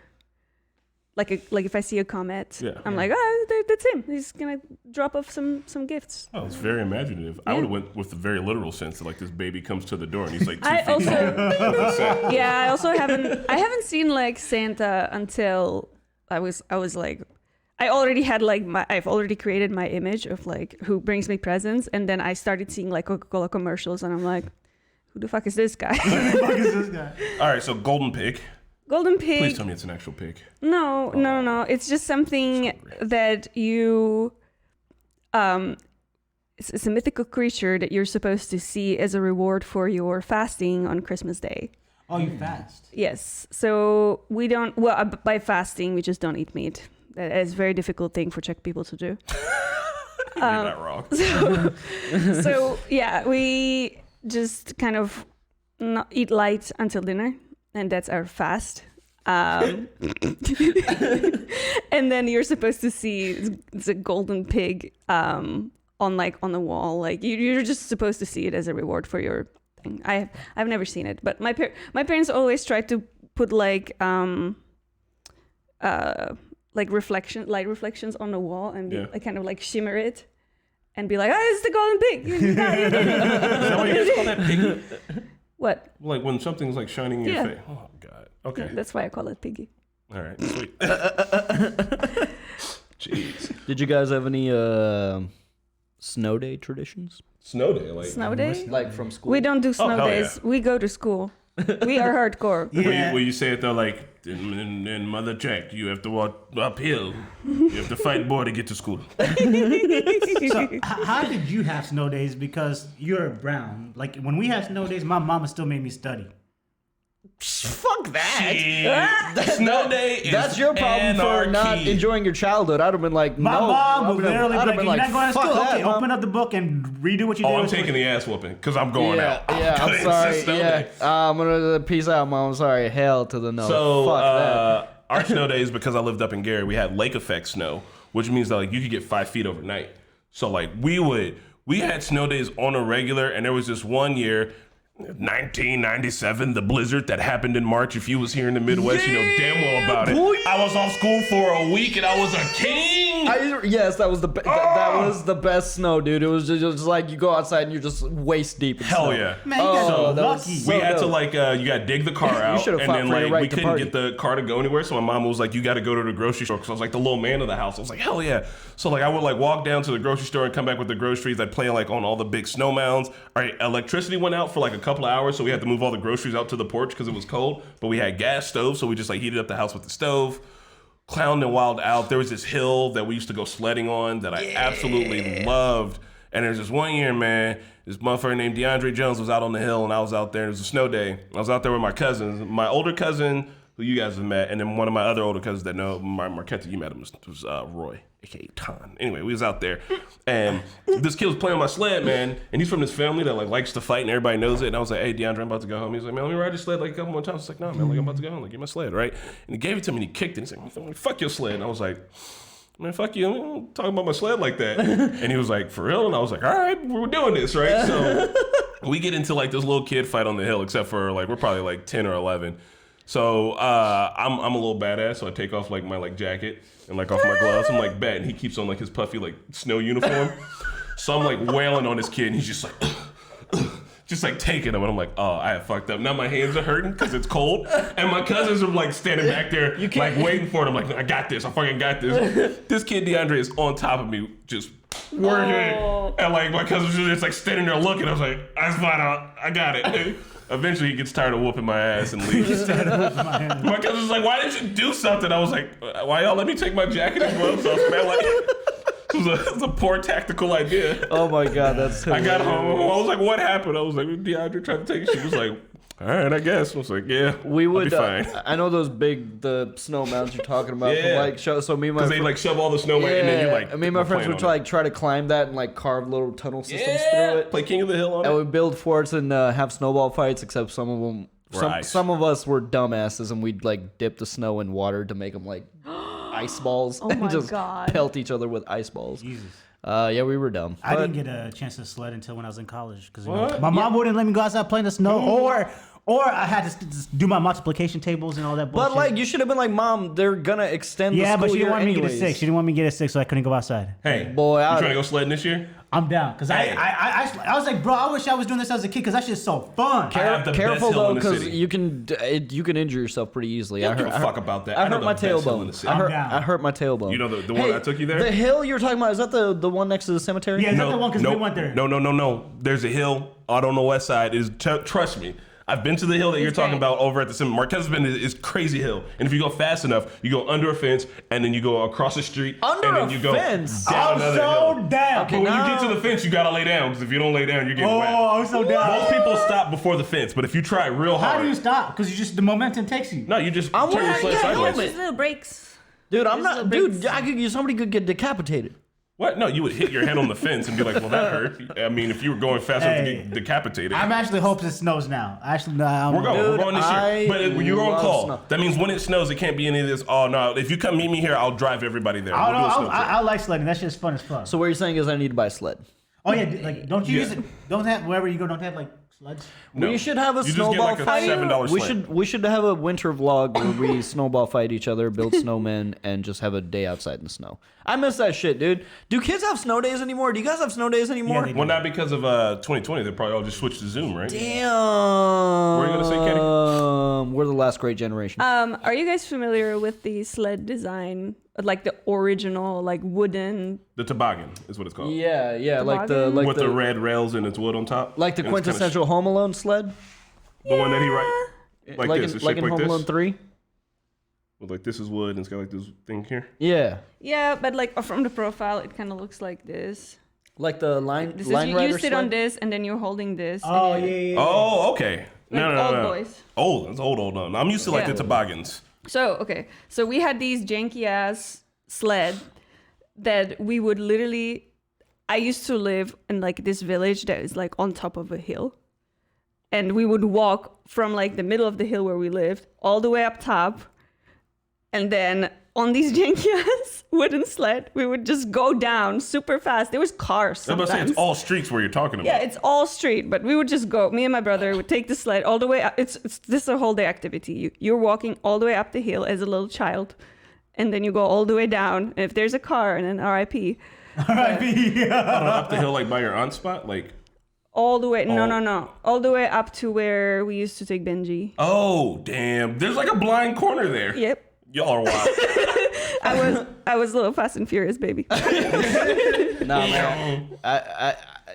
Like if I see a comet, Yeah. I'm like, oh, that's him. He's gonna drop off some gifts. Oh, it's very imaginative. I Yeah. would have went with the very literal sense that like this baby comes to the door and he's like 2 I feet also tall. yeah, I also haven't seen like Santa until I was like I've already created my image of like who brings me presents, and then I started seeing like Coca-Cola commercials, and I'm like, who the fuck is this guy? All right, so golden pig. Golden pig. Please tell me it's an actual pig. No. It's just something that you it's a mythical creature that you're supposed to see as a reward for your fasting on Christmas Day. Oh, you fast. Yes. So we don't, by fasting, we just don't eat meat. That is a very difficult thing for Czech people to do. You're not wrong. So yeah, we just kind of not eat light until dinner, and that's our fast. And then you're supposed to see the golden pig on the wall. Like you're just supposed to see it as a reward for your thing. I've never seen it, but my parents always tried to put like light reflections on the wall and like, kind of like shimmer it and be like, oh, it's the golden pig. You got it. Is that why you guys call that piggy? What? Like when something's like shining in your face. Oh God. Okay. That's why I call it piggy. All right. Sweet. Jeez. Did you guys have any snow day traditions? Snow day, like Snow day? Like from school? We don't do snow hell days. yeah. We go to school. We are hardcore. Will you say it though, like in Mother Czech, you have to walk uphill. You have to fight more to get to school. So how did you have snow days? Because you're brown. Like when we had snow days, my mama still made me study. Fuck that. Snow day is That's your problem for not anarchy. enjoying your childhood. I'd have been like, My no. mom would literally be I'd like, have "You're not going to fuck school? that, Okay, Mom." open up the book and redo what you did." Oh, I'm with school." taking the ass whooping because I'm going out. Yeah, I'm It's sorry. snow Yeah, day. I'm gonna peace out, Mom. I'm sorry. Hell to the no. So Fuck that. our snow days, because I lived up in Gary, we had lake effect snow, which means that like you could get 5 feet overnight. So like we had snow days on a regular, and there was this one year, 1997, the blizzard that happened in March. If you was here in the Midwest, you know damn well about it. I was off school for a week and I was a king. mean? Yes, that was that was the best snow, dude. It was just like you go outside and you're just waist deep in Hell snow. yeah. Man, you guys are that was lucky. so We had to dope. like, you gotta dig the car out, should've and fought then for your like right we to couldn't party. get the car to go anywhere. So my mom was like, "You got to go to the grocery store," because I was like the little man of the house. I was like, "Hell yeah!" So like I would like walk down to the grocery store and come back with the groceries. I'd play like on all the big snow mounds. All right, electricity went out for like a couple of hours, so we had to move all the groceries out to the porch because it was cold. But we had gas stoves, so we just like heated up the house with the stove. Clowned and wild out. There was this hill that we used to go sledding on that I absolutely loved. And there's this one year, man, this motherfucker named DeAndre Jones was out on the hill, and I was out there. It was a snow day. I was out there with my cousins, my older cousin, who you guys have met, and then one of my other older cousins that know, Marquetta, you met him, was Roy, aka Ton. Anyway, we was out there, and this kid was playing on my sled, man, and he's from this family that like likes to fight, and everybody knows it. And I was like, "Hey, DeAndre, I'm about to go home." He's like, "Man, let me ride your sled like a couple more times." I was like, "No, man, like I'm about to go home. Like, get my sled, right?" And he gave it to me, and he kicked it. He's like, "Fuck your sled." And I was like, "Man, fuck you. I don't talk about my sled like that." And he was like, "For real?" And I was like, "All right, we're doing this, right?" So we get into like this little kid fight on the hill, except for like we're probably like 10 or 11. So I'm a little badass, so I take off like my like jacket and like off my gloves. I'm like, bet, and he keeps on like his puffy like snow uniform. So I'm like wailing on this kid, and he's just like just like taking him, and I'm like, oh, I have fucked up. Now my hands are hurting because it's cold, and my cousins are like standing back there like waiting for it. I'm like, I got this. I fucking got this. This kid DeAndre is on top of me, just working, and like my cousins are just like standing there looking. I was like, that's fine, I got it. Eventually, he gets tired of whooping my ass and leaves. My cousin's like, "Why didn't you do something?" I was like, "Why y'all let me take my jacket and gloves off, man?" Like, it was a poor tactical idea. Oh my god, that's I got home. I was like, "What happened?" I was like, "DeAndre tried to take it." She was like, "All right, I guess." I was like, "Yeah, we would. I'll be fine." I know those the snow mounds you're talking about. Yeah. Like, so me and my Because they like shove all the snow away, and then you like. me and my we're friends playing would on try to climb that and like carve little tunnel systems Yeah. through it. Play King of the Hill on And it. we build forts and have snowball fights. Except some of them, Right. some of us were dumbasses, and we'd like dip the snow in water to make them like ice balls and my just God. pelt each other with ice balls. Jesus. Yeah, we were dumb. I But- didn't get a chance to sled until when I was in college because What? my mom wouldn't let me go outside playing the snow, or I had to just do my multiplication tables and all that bullshit. But like, you should have been like, "Mom, they're gonna extend the yeah, school but she year didn't want me to get a anyways." sick. She didn't want me to get a sick, so I couldn't go outside. Hey, Boy, you I- trying to go sledding this year? I'm down because Hey. I was like, bro, I wish I was doing this as a kid because that shit's so fun. I have the Careful best hill though, in the because city. you can injure yourself pretty easily. Don't give a fuck about that. I I know hurt the my best hill in tailbone. the city. I down. hurt my tailbone. You know the one that took you there? The hill you're talking about, is that the one next to the cemetery? Yeah, is that the one because we went there? No. There's a hill out on the west side. Trust me. I've been to the hill that you're talking about over at the cemetery. Marquez has been is crazy hill, and if you go fast enough, you go under a fence, and then you go across the street, Under and a then you go fence? down I'm another so hill. down. Okay, But when now- you get to the fence, you gotta lay down, because if you don't lay down, you're getting whacked. I'm so down. Most people stop before the fence, but if you try real hard, How do you stop? Because you just the momentum takes you. no, you just I'm turn your wearing sled a sideways. helmet. Just little breaks. Dude, I'm There's not. no Dude, breaks. somebody could get decapitated. What? No, you would hit your head on the fence and be like, "Well, that hurt." I mean, if you were going fast enough to Hey. get decapitated. I'm actually hoping it snows now. Actually, no, I'm We're going. Dude, We're going this I year. But you're on love call. snow. That means when it snows, it can't be any of this. Oh no! If you come meet me here, I'll drive everybody there. I We'll do a snow trip. I like sledding. That shit's fun as fuck. So what you're saying is I need to buy a sled. Oh yeah, like don't you Yeah. use it? Don't have wherever you go. Don't have like sleds. No. We should have a You just get snowball like a fight. $7 We sled. should have a winter vlog where we snowball fight each other, build snowmen, and just have a day outside in the snow. I miss that shit, dude. Do kids have snow days anymore? Do you guys have snow days anymore? Yeah, they do. Well, not because of 2020. They probably all just switched to Zoom, right? Damn. What are you gonna say, Kenny? We're the last great generation. Are you guys familiar with the sled design, like the original, like wooden? The toboggan is what it's called. yeah, like the Toboggan? like With the red rails and it's wood on top. like the And it's kinda quintessential Home Alone sled, the one that he write like this. in, It's like shaped in like Home this. Alone 3. With like this is wood and it's got like this thing here. Yeah, Yeah, but like from the profile, it kind of looks like this. like the line This line is, rider you sit on sled. this, and then you're holding this. Oh and yeah, you- yeah. Oh, okay. No, Like no, old no. boys. Old. It's old. No. I'm used to like Yeah. the toboggans. So okay, so we had these janky ass sled that we would literally. I used to live in like this village that is like on top of a hill, and we would walk from like the middle of the hill where we lived all the way up top, and then on these janky ass wooden sled, we would just go down super fast. There was cars I was sometimes. about to say it's all streets where you're talking about. Yeah, it's all street, but we would just go. Me and my brother would take the sled all the way up. It's this is a whole day activity. You're walking all the way up the hill as a little child, and then you go all the way down. If there's a car, and then RIP. R.I.P. Up the hill, like by your aunt's spot, like. All the way, Oh. no. All the way up to where we used to take Benji. Oh damn! There's like a blind corner there. Yep. Y'all are wild. I was a little Fast and Furious, baby. Nah, man.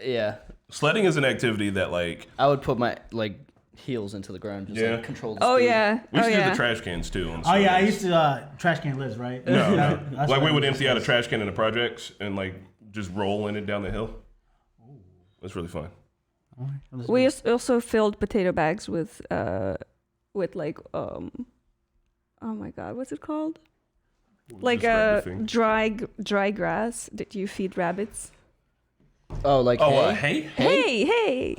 Yeah. Sledding is an activity that like. I would put my like heels into the ground, just like control the Oh speed. yeah. We used to do yeah. the trash cans too. On Oh yeah, I Sundays. used to trash can lids, right? No. That's Like what we I would used empty out a trash can in the projects and like just roll in it down the hill. That's really fun. We also filled potato bags with like oh my god, what's it called? Like Describe the thing. dry grass that you feed rabbits. Oh, like hey. Hey.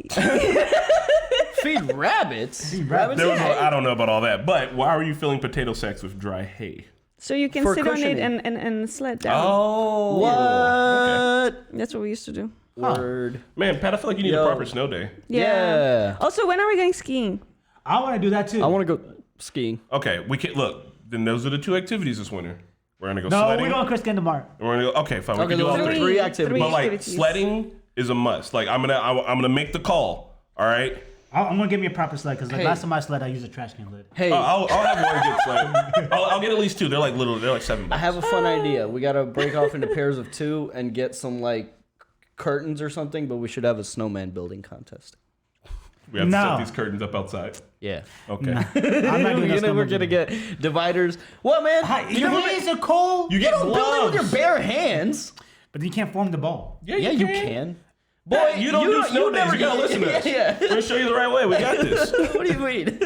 feed rabbits. rabbits? There was I don't know about all that, but why are you filling potato sacks with dry hay? So you can For sit on it cushioning. and sled down. Oh, What? That's what we used to do. Word. man, Pat, I feel like you need Yo. a proper snow day. Yeah. Also, when are we going skiing? I want to do that too. I want to go skiing. Okay, we can look. Then those are the two activities this winter. We're gonna go No, sledding. we're going Chris tomorrow. and we're gonna go. Okay, fine. We Okay, can do all those are three. three activities. But like activities. sledding is a must. Like I'm gonna make the call. All right. I'm gonna give me a proper sled because Hey. last time I sled, I used a trash can lid. Hey, I'll have one good sled. I'll get at least two. They're like little. They're like $7. I have a fun idea. We gotta break off into pairs of two and get some like curtains or something, but we should have a snowman building contest. We have to No. set these curtains up outside. Yeah. Okay. I'm not doing that. We're gonna get dividers. What, man? Your hands are cold. You get don't build it with gloves. your bare hands. But you can't form the ball. Yeah, Yeah, you can. Boy, Boy, you don't do snow days. never You gotta listen to us. Yeah. We're gonna show you the right way. We got this. What do you mean?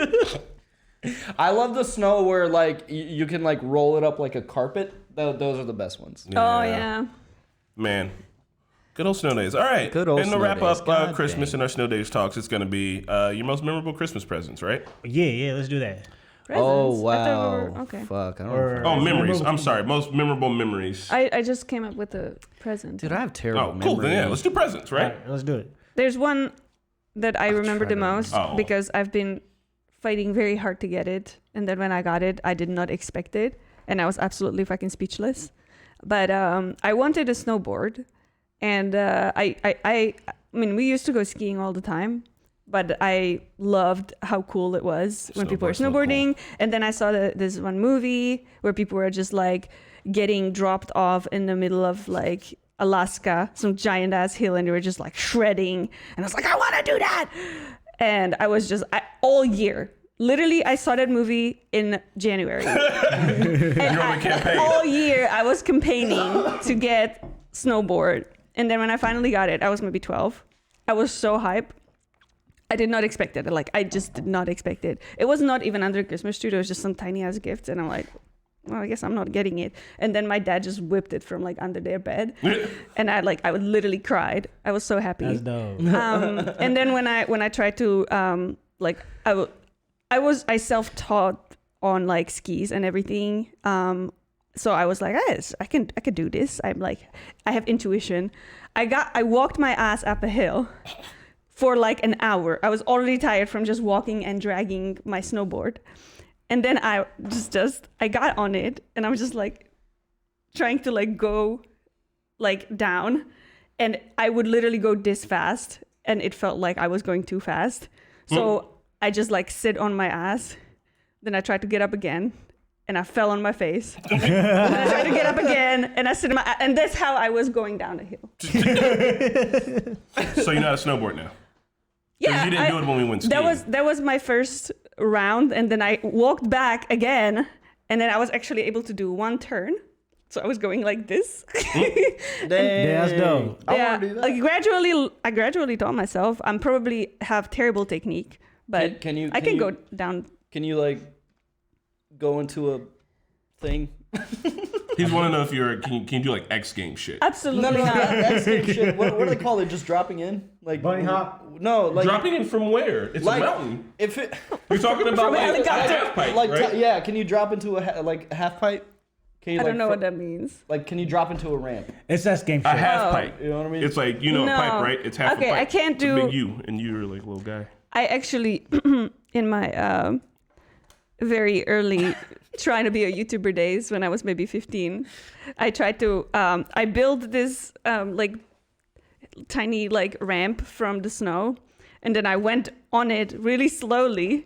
I love the snow where like you can like roll it up like a carpet. Those are the best ones. Oh yeah. Man. Good old snow days. All right. Good old and to snow wrap days. up God Christmas dang. and our snow days talks, it's gonna be your most memorable Christmas presents, right? Yeah, let's do that. Oh Presents. I thought we wow! were- okay. Fuck! I don't Or- know. Oh, memories. memorable- I'm sorry. Most memorable memories. I just came up with a present. Dude, I have terrible Oh, cool. Then yeah, memory. let's do presents, All right? right, let's do it. There's one that I remember the most Oh. because I've been fighting very hard to get it, and then when I got it, I did not expect it, and I was absolutely fucking speechless. But I wanted a snowboard, and I mean, we used to go skiing all the time, but I loved how cool it was when people were Snowboard's so snowboarding. And then I saw this one movie where people were just like getting dropped off in the middle of like Alaska, some giant ass hill, and they were just like shredding. And I was like, I want to do that. And I was just all year. Literally, I saw that movie in January. And You're on the campaign. all year, I was campaigning to get snowboard. And then when I finally got it, I was maybe 12. I was so hyped. I did not expect it. Like, I just did not expect it. It was not even under Christmas tree. It was just some tiny ass gift. And I'm like, well, I guess I'm not getting it. And then my dad just whipped it from like under their bed. And I would literally cried. I was so happy. That's dope. And then when I tried to I self-taught on like skis and everything. So I was like, yes, I could do this. I'm like, I have intuition. I walked my ass up a hill for like an hour. I was already tired from just walking and dragging my snowboard. And then I got on it and I was just like trying to like go like down, and I would literally go this fast and it felt like I was going too fast. So I just like sit on my ass. Then I tried to get up again and I fell on my face. And I tried to get up again and I sit on my and that's how I was going down the hill. So you're not a snowboard now? Yeah, you didn't do it when we went skiing. That was my first round, and then I walked back again, and then I was actually able to do one turn. So I was going like this. That's dope. I Yeah, want to do that. I gradually taught myself. I'm probably have terrible technique, but Can you- I can can you- go down. Can you like go into a thing? He's want to know if can you do like X Games shit? Absolutely No, not. that's good shit. What do they call it? Just dropping in, like Bunny hop? No, like Dropping it from where? It's like a mountain. if it You're talking about From a like a helicopter. half pipe, like right? yeah. Can you drop into a half pipe? Can you I like don't know what that means. like can you drop into a ramp? It's that game A shit. half Oh. pipe. You know what I mean? It's like a No. pipe, right? It's half Okay, a pipe. I can't It's a do- big U, and you're like a little guy. I actually in my very early trying to be a YouTuber days when I was maybe 15. I tried to, I built this like tiny like ramp from the snow, and then I went on it really slowly,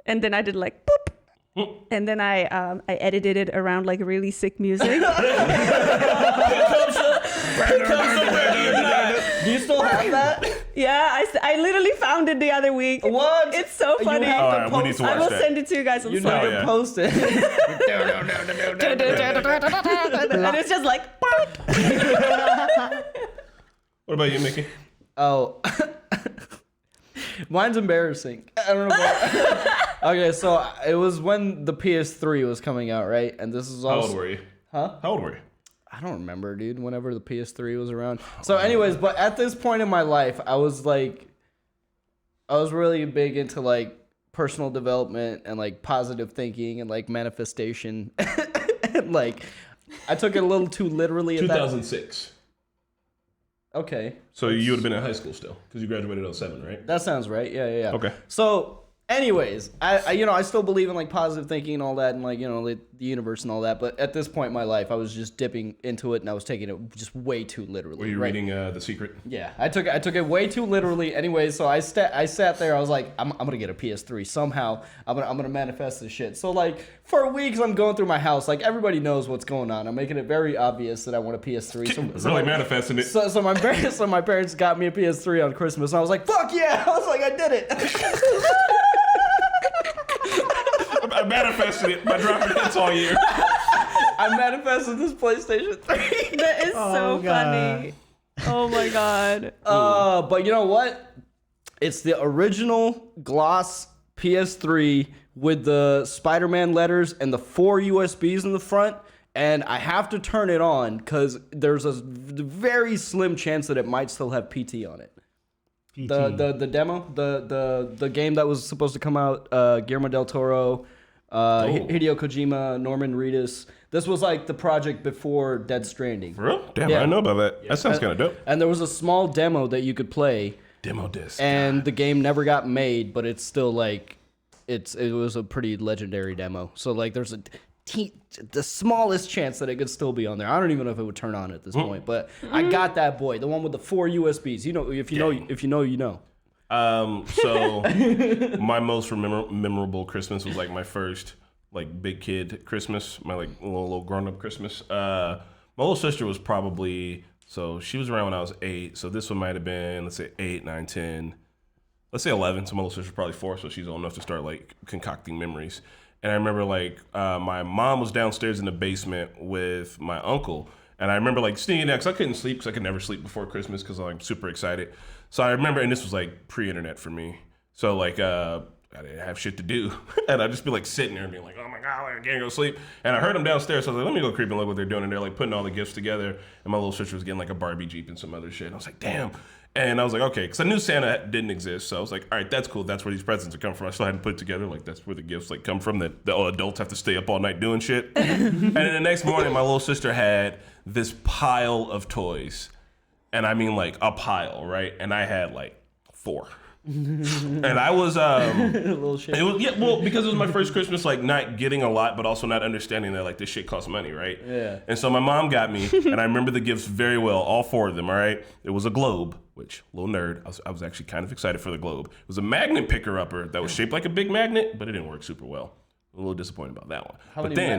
and then I did like boop, and then I edited it around like really sick music. Do you still have that? Yeah, I literally found it the other week. What? It's so funny. You have to we need to post I watch will that. send it to you guys on You Slack. need yeah. to post it. And it's just like. What about you, Mickey? Oh. Mine's embarrassing. I don't know why. Okay, so it was when the PS3 was coming out, right? And this is How also... old were you? Huh? How old were you? I don't remember, dude. Whenever the PS3 was around. So, anyways, but at this point in my life, I was really big into like personal development and like positive thinking and like manifestation. And like, I took it a little too literally at that. 2006. Okay, So you would have been in high school still because you graduated in 07, right? that sounds right. Yeah. Okay. So, anyways, I still believe in like positive thinking and all that, and like the universe and all that. But at this point in my life, I was just dipping into it, and I was taking it just way too literally. Were you right? reading The Secret? Yeah, I took it way too literally. Anyway, so I sat there. I was like, I'm gonna get a PS3 somehow. I'm gonna manifest this shit. So like for weeks, I'm going through my house. Like everybody knows what's going on. I'm making it very obvious that I want a PS3. So Really manifesting it. So my parents got me a PS3 on Christmas, and I was like, fuck yeah! I was like, I did it. I manifested it by dropping hits all year. I manifested this PlayStation 3. That is so God. funny. Oh my god. But you know what? It's the original gloss PS3 with the Spider-Man letters and the 4 USBs in the front. And I have to turn it on because there's a very slim chance that it might still have PT on it. PT. The demo, the game that was supposed to come out, Guillermo del Toro, Hideo Kojima, Norman Reedus. This was like the project before Dead Stranding. For real? Damn, Yeah. I didn't know about that. That sounds kind of dope. And there was a small demo that you could play, Demo disc. and the game never got made, but it's still like, it was a pretty legendary demo. So like, there's the smallest chance that it could still be on there. I don't even know if it would turn on at this point, but I got that boy, the one with the 4 USBs. You know, if you know, you know. So my most memorable Christmas was like my first like big kid Christmas, my like little grown up Christmas. My little sister was probably, so she was around when I was 8. So this one might have been, let's say 8, 9, 10, let's say 11. So my little sister's probably 4, so she's old enough to start like concocting memories. And I remember like my mom was downstairs in the basement with my uncle. And I remember like sneaking out because I couldn't sleep because I could never sleep before Christmas because I'm super excited. So I remember, and this was like pre-internet for me. So like I didn't have shit to do. And I'd just be like sitting there and being like, oh my God, I can't go sleep. And I heard them downstairs. So I was like, let me go creep and look what they're doing. And they're like putting all the gifts together. And my little sister was getting like a Barbie Jeep and some other shit. And I was like, damn. And I was like, okay, because I knew Santa didn't exist. So I was like, all right, that's cool. That's where these presents are coming from. I still hadn't put it together. Like, that's where the gifts like come from, that the adults have to stay up all night doing shit. And then the next morning, my little sister had this pile of toys. And I mean like a pile, right? And I had like 4. And I was A little shit. it was, yeah, well, because it was my first Christmas, like not getting a lot, but also not understanding that like this shit costs money, right? Yeah. And so my mom got me, and I remember the gifts very well, all 4 of them. All right, it was a globe, which little nerd. I was actually kind of excited for the globe. It was a magnet picker upper that was shaped like a big magnet, but it didn't work super well. A little disappointed about that one.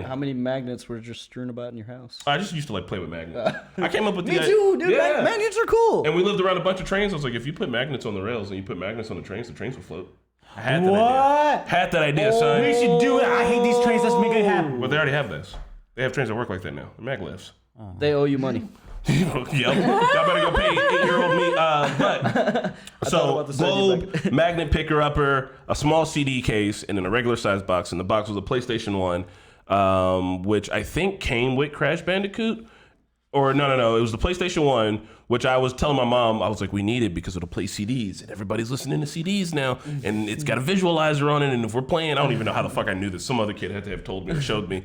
How many magnets were just strewn about in your house? I just used to like play with magnets. I came up with Me the too, dude. Yeah. Magnets are cool. And we lived around a bunch of trains. I was like, if you put magnets on the rails and you put magnets on the trains will float. I had that idea. What? Had that idea, son. We should do it. I hate these trains. Let's make it happen. Well, they already have this. They have trains that work like that now. Maglevs. They owe you money. Yep. Y'all better go pay 8-year-old me. But so about the CD globe, magnet picker upper, a small CD case, and then a regular size box. And the box was a PlayStation 1, which I think came with Crash Bandicoot. Or no. It was the PlayStation 1, which I was telling my mom, I was like, we need it because it'll play CDs. And everybody's listening to CDs now. And it's got a visualizer on it. And if we're playing, I don't even know how the fuck I knew this. Some other kid had to have told me or showed me.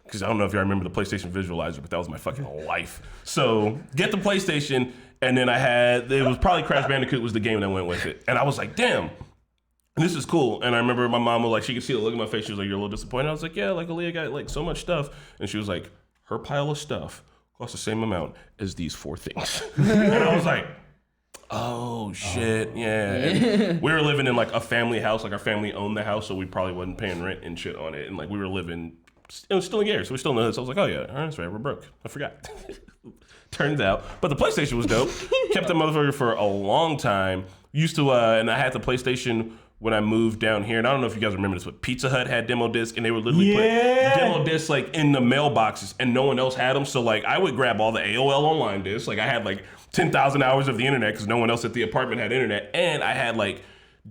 Because I don't know if y'all remember the PlayStation visualizer, but that was my fucking life. So get the PlayStation, and then it was probably Crash Bandicoot was the game that went with it. And I was like, damn, And this is cool. And I remember my mom was like, she could see the look in my face. She was like, "You're a little disappointed." I was like, "Yeah, like Aaliyah got like so much stuff." And she was like, "Her pile of stuff costs the same amount as these 4 things." And I was like, "Oh shit, yeah." And we were living in like a family house. Like our family owned the house, so we probably wasn't paying rent and shit on it. And like we were living, it was still in Gary, so we still know this. I was like, "Oh yeah, all right, that's right, we're broke." I forgot. Turns out, but the PlayStation was dope. Kept the motherfucker for a long time. Used to, and I had the PlayStation when I moved down here, and I don't know if you guys remember this, but Pizza Hut had demo disc, and they would literally put demo discs like in the mailboxes, and no one else had them. So like I would grab all the AOL online discs. Like I had like 10,000 hours of the internet because no one else at the apartment had internet, and I had like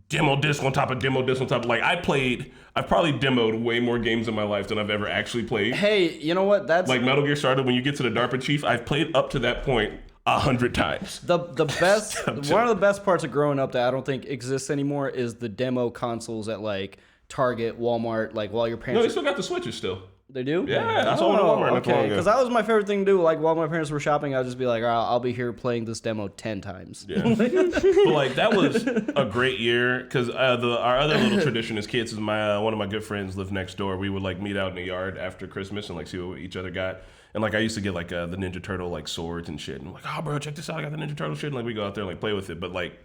demo disc on top of demo disc on top. Like I've probably demoed way more games in my life than I've ever actually played. Hey, you know what? That's like Metal Gear Solid. When you get to the DARPA chief, I've played up to that point 100 times. the best one of the best parts of growing up that I don't think exists anymore is the demo consoles at like Target, Walmart, like while your parents. No, they still got the Switches still. They do? Yeah, I saw one at Walmart not too long Okay, ago. because that was my favorite thing to do. Like while my parents were shopping, I'd just be like, I'll be here playing this demo 10 times. Yeah. But like that was a great year because our other little tradition as kids is my one of my good friends lived next door. We would like meet out in the yard after Christmas and like see what each other got. And like I used to get like the Ninja Turtle like swords and shit. And I'm like, "Oh bro, check this out! I got the Ninja Turtle shit." And like we go out there and like play with it. But like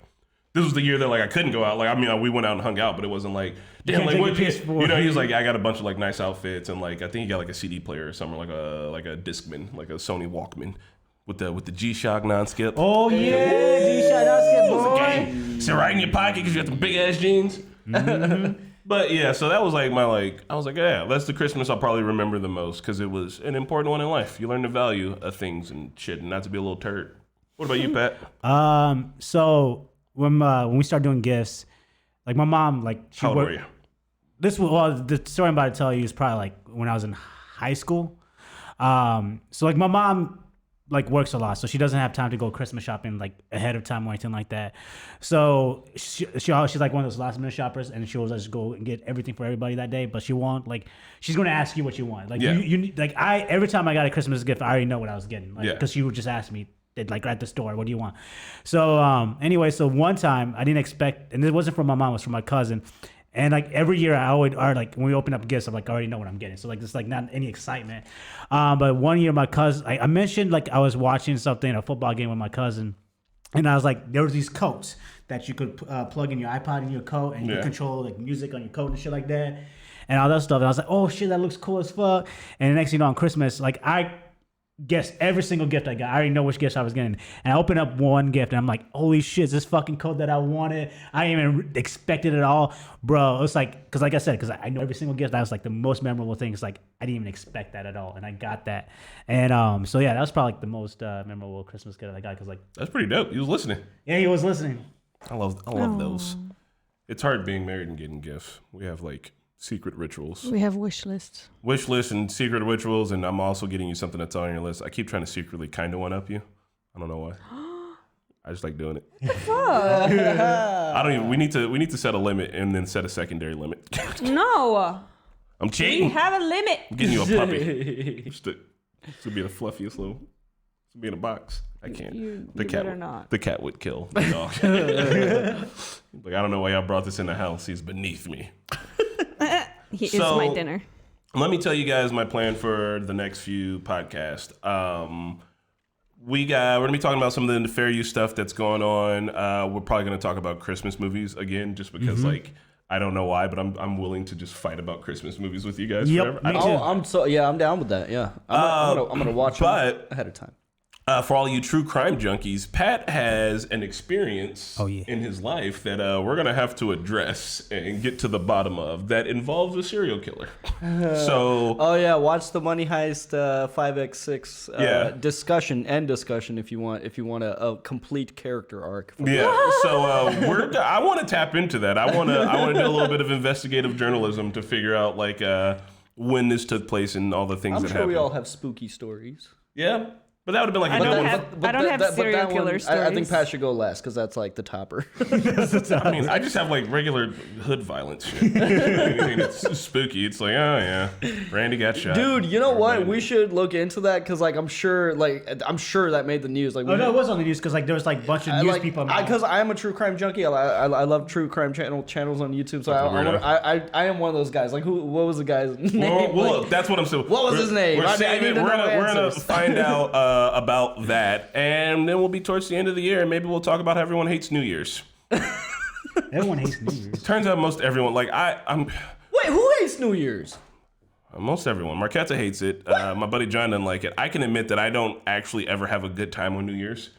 this was the year that like I couldn't go out. Like I mean, we went out and hung out, but it wasn't like damn. Like what? You know, he was like, "I got a bunch of like nice outfits and like I think he got like a CD player or something, like a Discman, like a Sony Walkman." With the G-Shock non-skip. Oh yeah, G-Shock non-skip, boy. Sit right in your pocket because you got the big ass jeans. Mm-hmm. But yeah, so that was like my I was like, yeah, that's the Christmas I'll probably remember the most because it was an important one in life. You learn the value of things and shit, and not to be a little turd. What about you, Pat? So when we started doing gifts, like my mom, like she How old worked. were you? The story I'm about to tell you is probably like when I was in high school. So like my mom like works a lot, so she doesn't have time to go Christmas shopping like ahead of time or anything like that. So she's like one of those last minute shoppers, and she'll just go and get everything for everybody that day. But she won't like she's gonna ask you what you want. Like you like every time I got a Christmas gift, I already know what I was getting. Like because she would just ask me. Like at the store, what do you want? So anyway, so one time I didn't expect, and it wasn't from my mom, it was from my cousin. And like every year like when we open up gifts, I'm like, I already know what I'm getting. So like, there's like not any excitement. But one year my cousin, I mentioned like I was watching something, a football game with my cousin. And I was like, there was these coats that you could plug in your iPod in your coat and you could control like music on your coat and shit like that. And all that stuff. And I was like, oh shit, that looks cool as fuck. And the next thing you know, on Christmas, like I guessed every single gift I got. I already know which gifts I was getting. And I opened up one gift and I'm like, holy shit, it's this fucking coat that I wanted. I didn't even expect it at all. Bro, it was like, because like I said, because I know every single gift, that was like the most memorable thing. It's like, I didn't even expect that at all. And I got that. And so yeah, that was probably like the most memorable Christmas gift I got. Because like, That's pretty dope. He was listening. yeah, he was listening. I love those. It's hard being married and getting gifts. We have like secret rituals. We have wish lists. Wish lists and secret rituals, and I'm also getting you something that's on your list. I keep trying to secretly kind of one-up you. I don't know why. I just like doing it. I don't even. We need to set a limit and then set a secondary limit. No. I'm cheating. We have a limit. I'm getting you a puppy. just to be the fluffiest little. To be in a box. I can't. The cat better not. The cat would kill the dog. Like I don't know why y'all brought this in the house. He's beneath me. He is my dinner. Let me tell you guys my plan for the next few podcasts. We're gonna be talking about some of the fair use stuff that's going on. We're probably gonna talk about Christmas movies again, just because like I don't know why, but I'm willing to just fight about Christmas movies with you guys forever. Me too. I'm down with that. Yeah, I'm gonna watch them ahead of time. For all you true crime junkies, Pat has an experience in his life that we're going to have to address and get to the bottom of that involves a serial killer. Watch the Money Heist 5x6 discussion if you want a complete character arc. So I want to tap into that. I want to do a little bit of investigative journalism to figure out like when this took place and all the things that happened. I'm sure we all have spooky stories. Yeah. But that would have been like I a don't good have- one. I don't have serial killer I think stories. Pat should go last because that's like the topper. I mean, I just have like regular hood violence shit. Anything that's spooky, it's like, oh yeah, Randy got shot. Dude, you know what? We should look into that because like I'm sure that made the news. Like, Oh no, it was on the news because like there was like a bunch of news people. Because I am a true crime junkie. I love true crime channels on YouTube. So I am one of those guys. Like what was the guy's name? Well, look, that's what I'm saying. What was his name? We're gonna answers. find out about that, and then we'll be towards the end of the year, and maybe we'll talk about how everyone hates New Year's. Everyone hates New Year's. Turns out most everyone, like I'm. Wait, who hates New Year's? Most everyone. Marquetta hates it. My buddy John doesn't like it. I can admit that I don't actually ever have a good time on New Year's.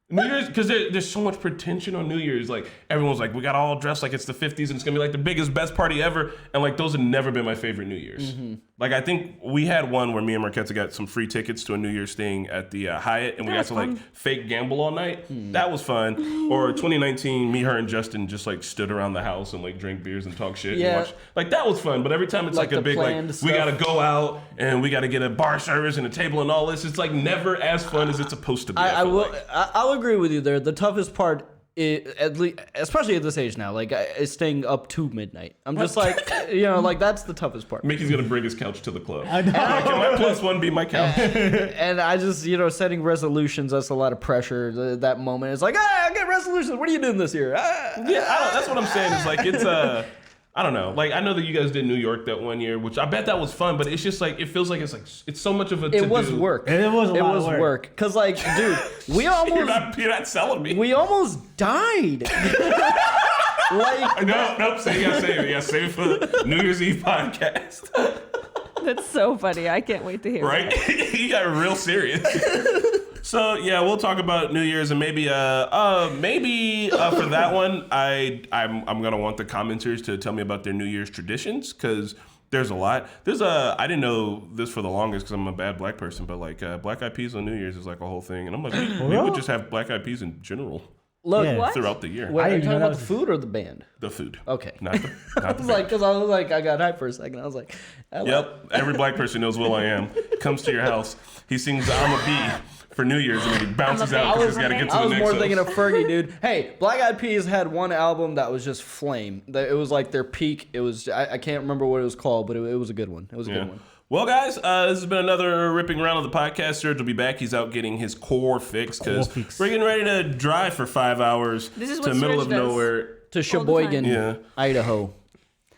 New Year's, because there's so much pretension on New Year's. Like, everyone's like, we got all dressed like it's the 50s and it's going to be like the biggest, best party ever. And like, those have never been my favorite New Year's. Mm-hmm. Like, I think we had one where me and Marquetta got some free tickets to a New Year's thing at the Hyatt, and we got to like fake gamble all night. That was fun. Or 2019, me, her, and Justin just like stood around the house and like drank beers and talk shit. Yeah. And watch. Like, that was fun. But every time it's like a big, like, we got to go out and we got to get a bar service and a table and all this, it's like never as fun as it's supposed to be. I'll agree with you there. The toughest part, at least, especially at this age now, like is staying up to midnight. I'm just like, like that's the toughest part. Mickey's gonna bring his couch to the club. Can my +1 be my couch? And I just, setting resolutions, that's a lot of pressure. That moment, it's like, I get resolutions. What are you doing this year? That's what I'm saying. It's like it's I don't know. Like, I know that you guys did New York that one year, which I bet that was fun, but it's just like, it feels like it's so much of a It was work. It was a lot of work. Cause like, dude, we almost you're not selling me. we almost died. Like, nope. So you gotta save it. You gotta save it for the New Year's Eve podcast, That's so funny. I can't wait to hear right? that. You got real serious. So yeah, we'll talk about New Year's, and maybe for that one, I'm gonna want the commenters to tell me about their New Year's traditions, because there's a lot. I didn't know this for the longest because I'm a bad black person, but like Black Eyed Peas on New Year's is like a whole thing, and I'm like, we would just have Black Eyed Peas in general. look, Yeah. Throughout the year. Wait, are you talking that about was the food or the band? The food. Okay. Not the I was like, because I was like, I got hyped for a second. I was like, Yep. Every black person knows Will I Am. Comes to your house. He sings I'm a Bee for New Year's, and then he bounces out because he's got to get to I the was next more house. thinking of Fergie, dude. Hey, Black Eyed Peas had one album that was just flame. It was like their peak. It was, I can't remember what it was called, but it was a good one. It was a good one. Well, guys, this has been another ripping round of the podcast. Serge will be back. He's out getting his core fix because we're getting ready to drive for 5 hours This is to what the middle Serge of does. nowhere. To All the Sheboygan, time. Idaho,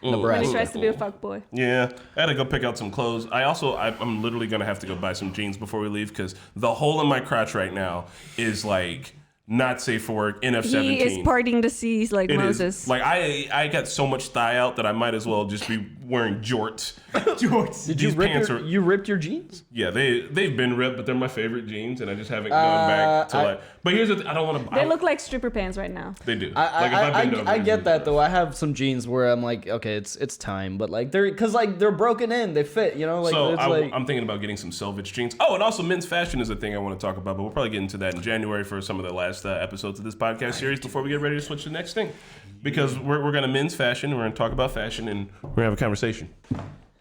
When he Nebraska. tries to be a fuckboy. Yeah, I had to go pick out some clothes. I'm literally going to have to go buy some jeans before we leave because the hole in my crotch right now is like not safe for work. NF17. He is parting the seas like It Moses. is. Like I got so much thigh out that I might as well just be wearing jorts. Jorts. Did you These rip pants you ripped your jeans? Yeah, they've been ripped, but they're my favorite jeans, and I just haven't gone back to like. But here's the I don't want to. They look like stripper pants right now. They do. Like, if I bend over, I it's get really that tough. though. I have some jeans where I'm like, okay, it's time, but like they're broken in, they fit, like So it's like I'm thinking about getting some selvage jeans. Oh, and also men's fashion is a thing I want to talk about, but we'll probably get into that in January for some of the last episodes of this podcast series before we get ready to switch to the next thing. Because we're going to men's fashion, we're going to talk about fashion, and we're going to have a conversation.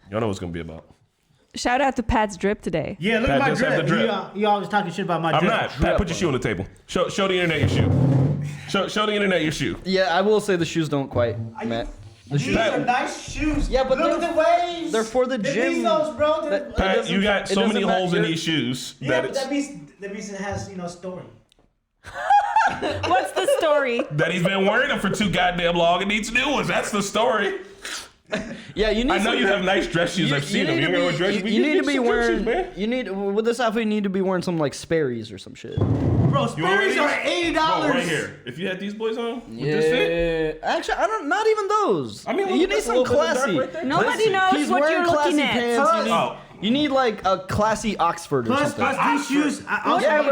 Y'all know what it's going to be about. Shout out to Pat's drip today. Yeah, look Pat at my does have drip. the drip. You always talking shit about my I'm drip. not. Pat, put your shoe on the table. Show the internet your shoe. Show the internet your shoe. yeah, I will say the shoes don't quite match. These are nice shoes. Yeah, but look at the waves. they're for the They gym. mean those, bro. They're- Pat, you got so many holes in these shoes Yeah, that but it's, that means it has story. What's the story? that he's been wearing them for too goddamn long and needs new ones. That's the story. Yeah, you need. I know you have nice dress shoes. I've seen them. You know what dress shoes? You need to be Get some dress wearing. shoes, man. You need with this outfit. You need to be wearing some like Sperry's or some shit. Bro, You want Sperry's these? are $80. Bro, right here. If you had these boys on, would this fit? Actually, I don't. Not even those. I mean, you look, need that's a some little bit of dark classy. right there. Nobody knows He's what wearing you're classy looking at. pants. You need like a classy Oxford or Plus something. these shoes. Yeah, bro. I have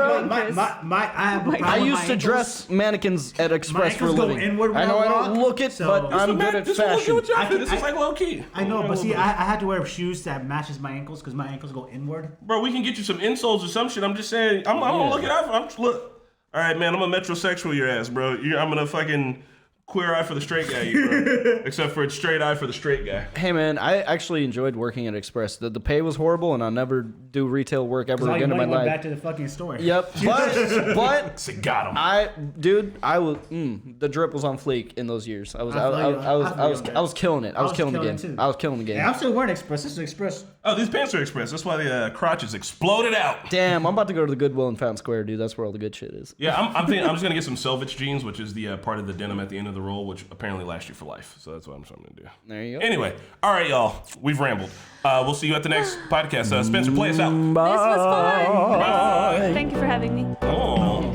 a problem I with used my to ankles. dress mannequins at Express for a ankles go living. inward when I know I I don't walk, look it, so- but I'm good at This will look fashion. good with your outfit. This is like low key. I know, but see, I had to wear shoes that matches my ankles because my ankles go inward. Bro, we can get you some insoles or some shit. I'm just saying. I'm gonna look it up. Look. All right, man. I'm a metrosexual your ass, bro. I'm gonna fucking queer eye for the straight guy, bro. Except for it's straight eye for the straight guy. Hey man, I actually enjoyed working at Express. The pay was horrible, and I'll never do retail work ever again in my life. Back to the fucking store. Yep, but So got him. I was the drip was on fleek in those years. I was killing it. I was killing the game. I was killing the game. Yeah, I'm still wearing Express. This is Express. Oh, these pants are Express. That's why the crotches exploded out. Damn, I'm about to go to the Goodwill in Fountain Square, dude. That's where all the good shit is. Yeah, I'm thinking I'm just gonna get some selvage jeans, which is the part of the denim at the end of the roll, which apparently lasts you for life. So that's what I'm gonna do. There you go. Anyway, all right, y'all. We've rambled. We'll see you at the next podcast. Spencer, play us out. Bye. This was fun. Bye. Thank you for having me. Oh.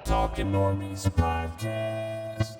Talking Normies podcast.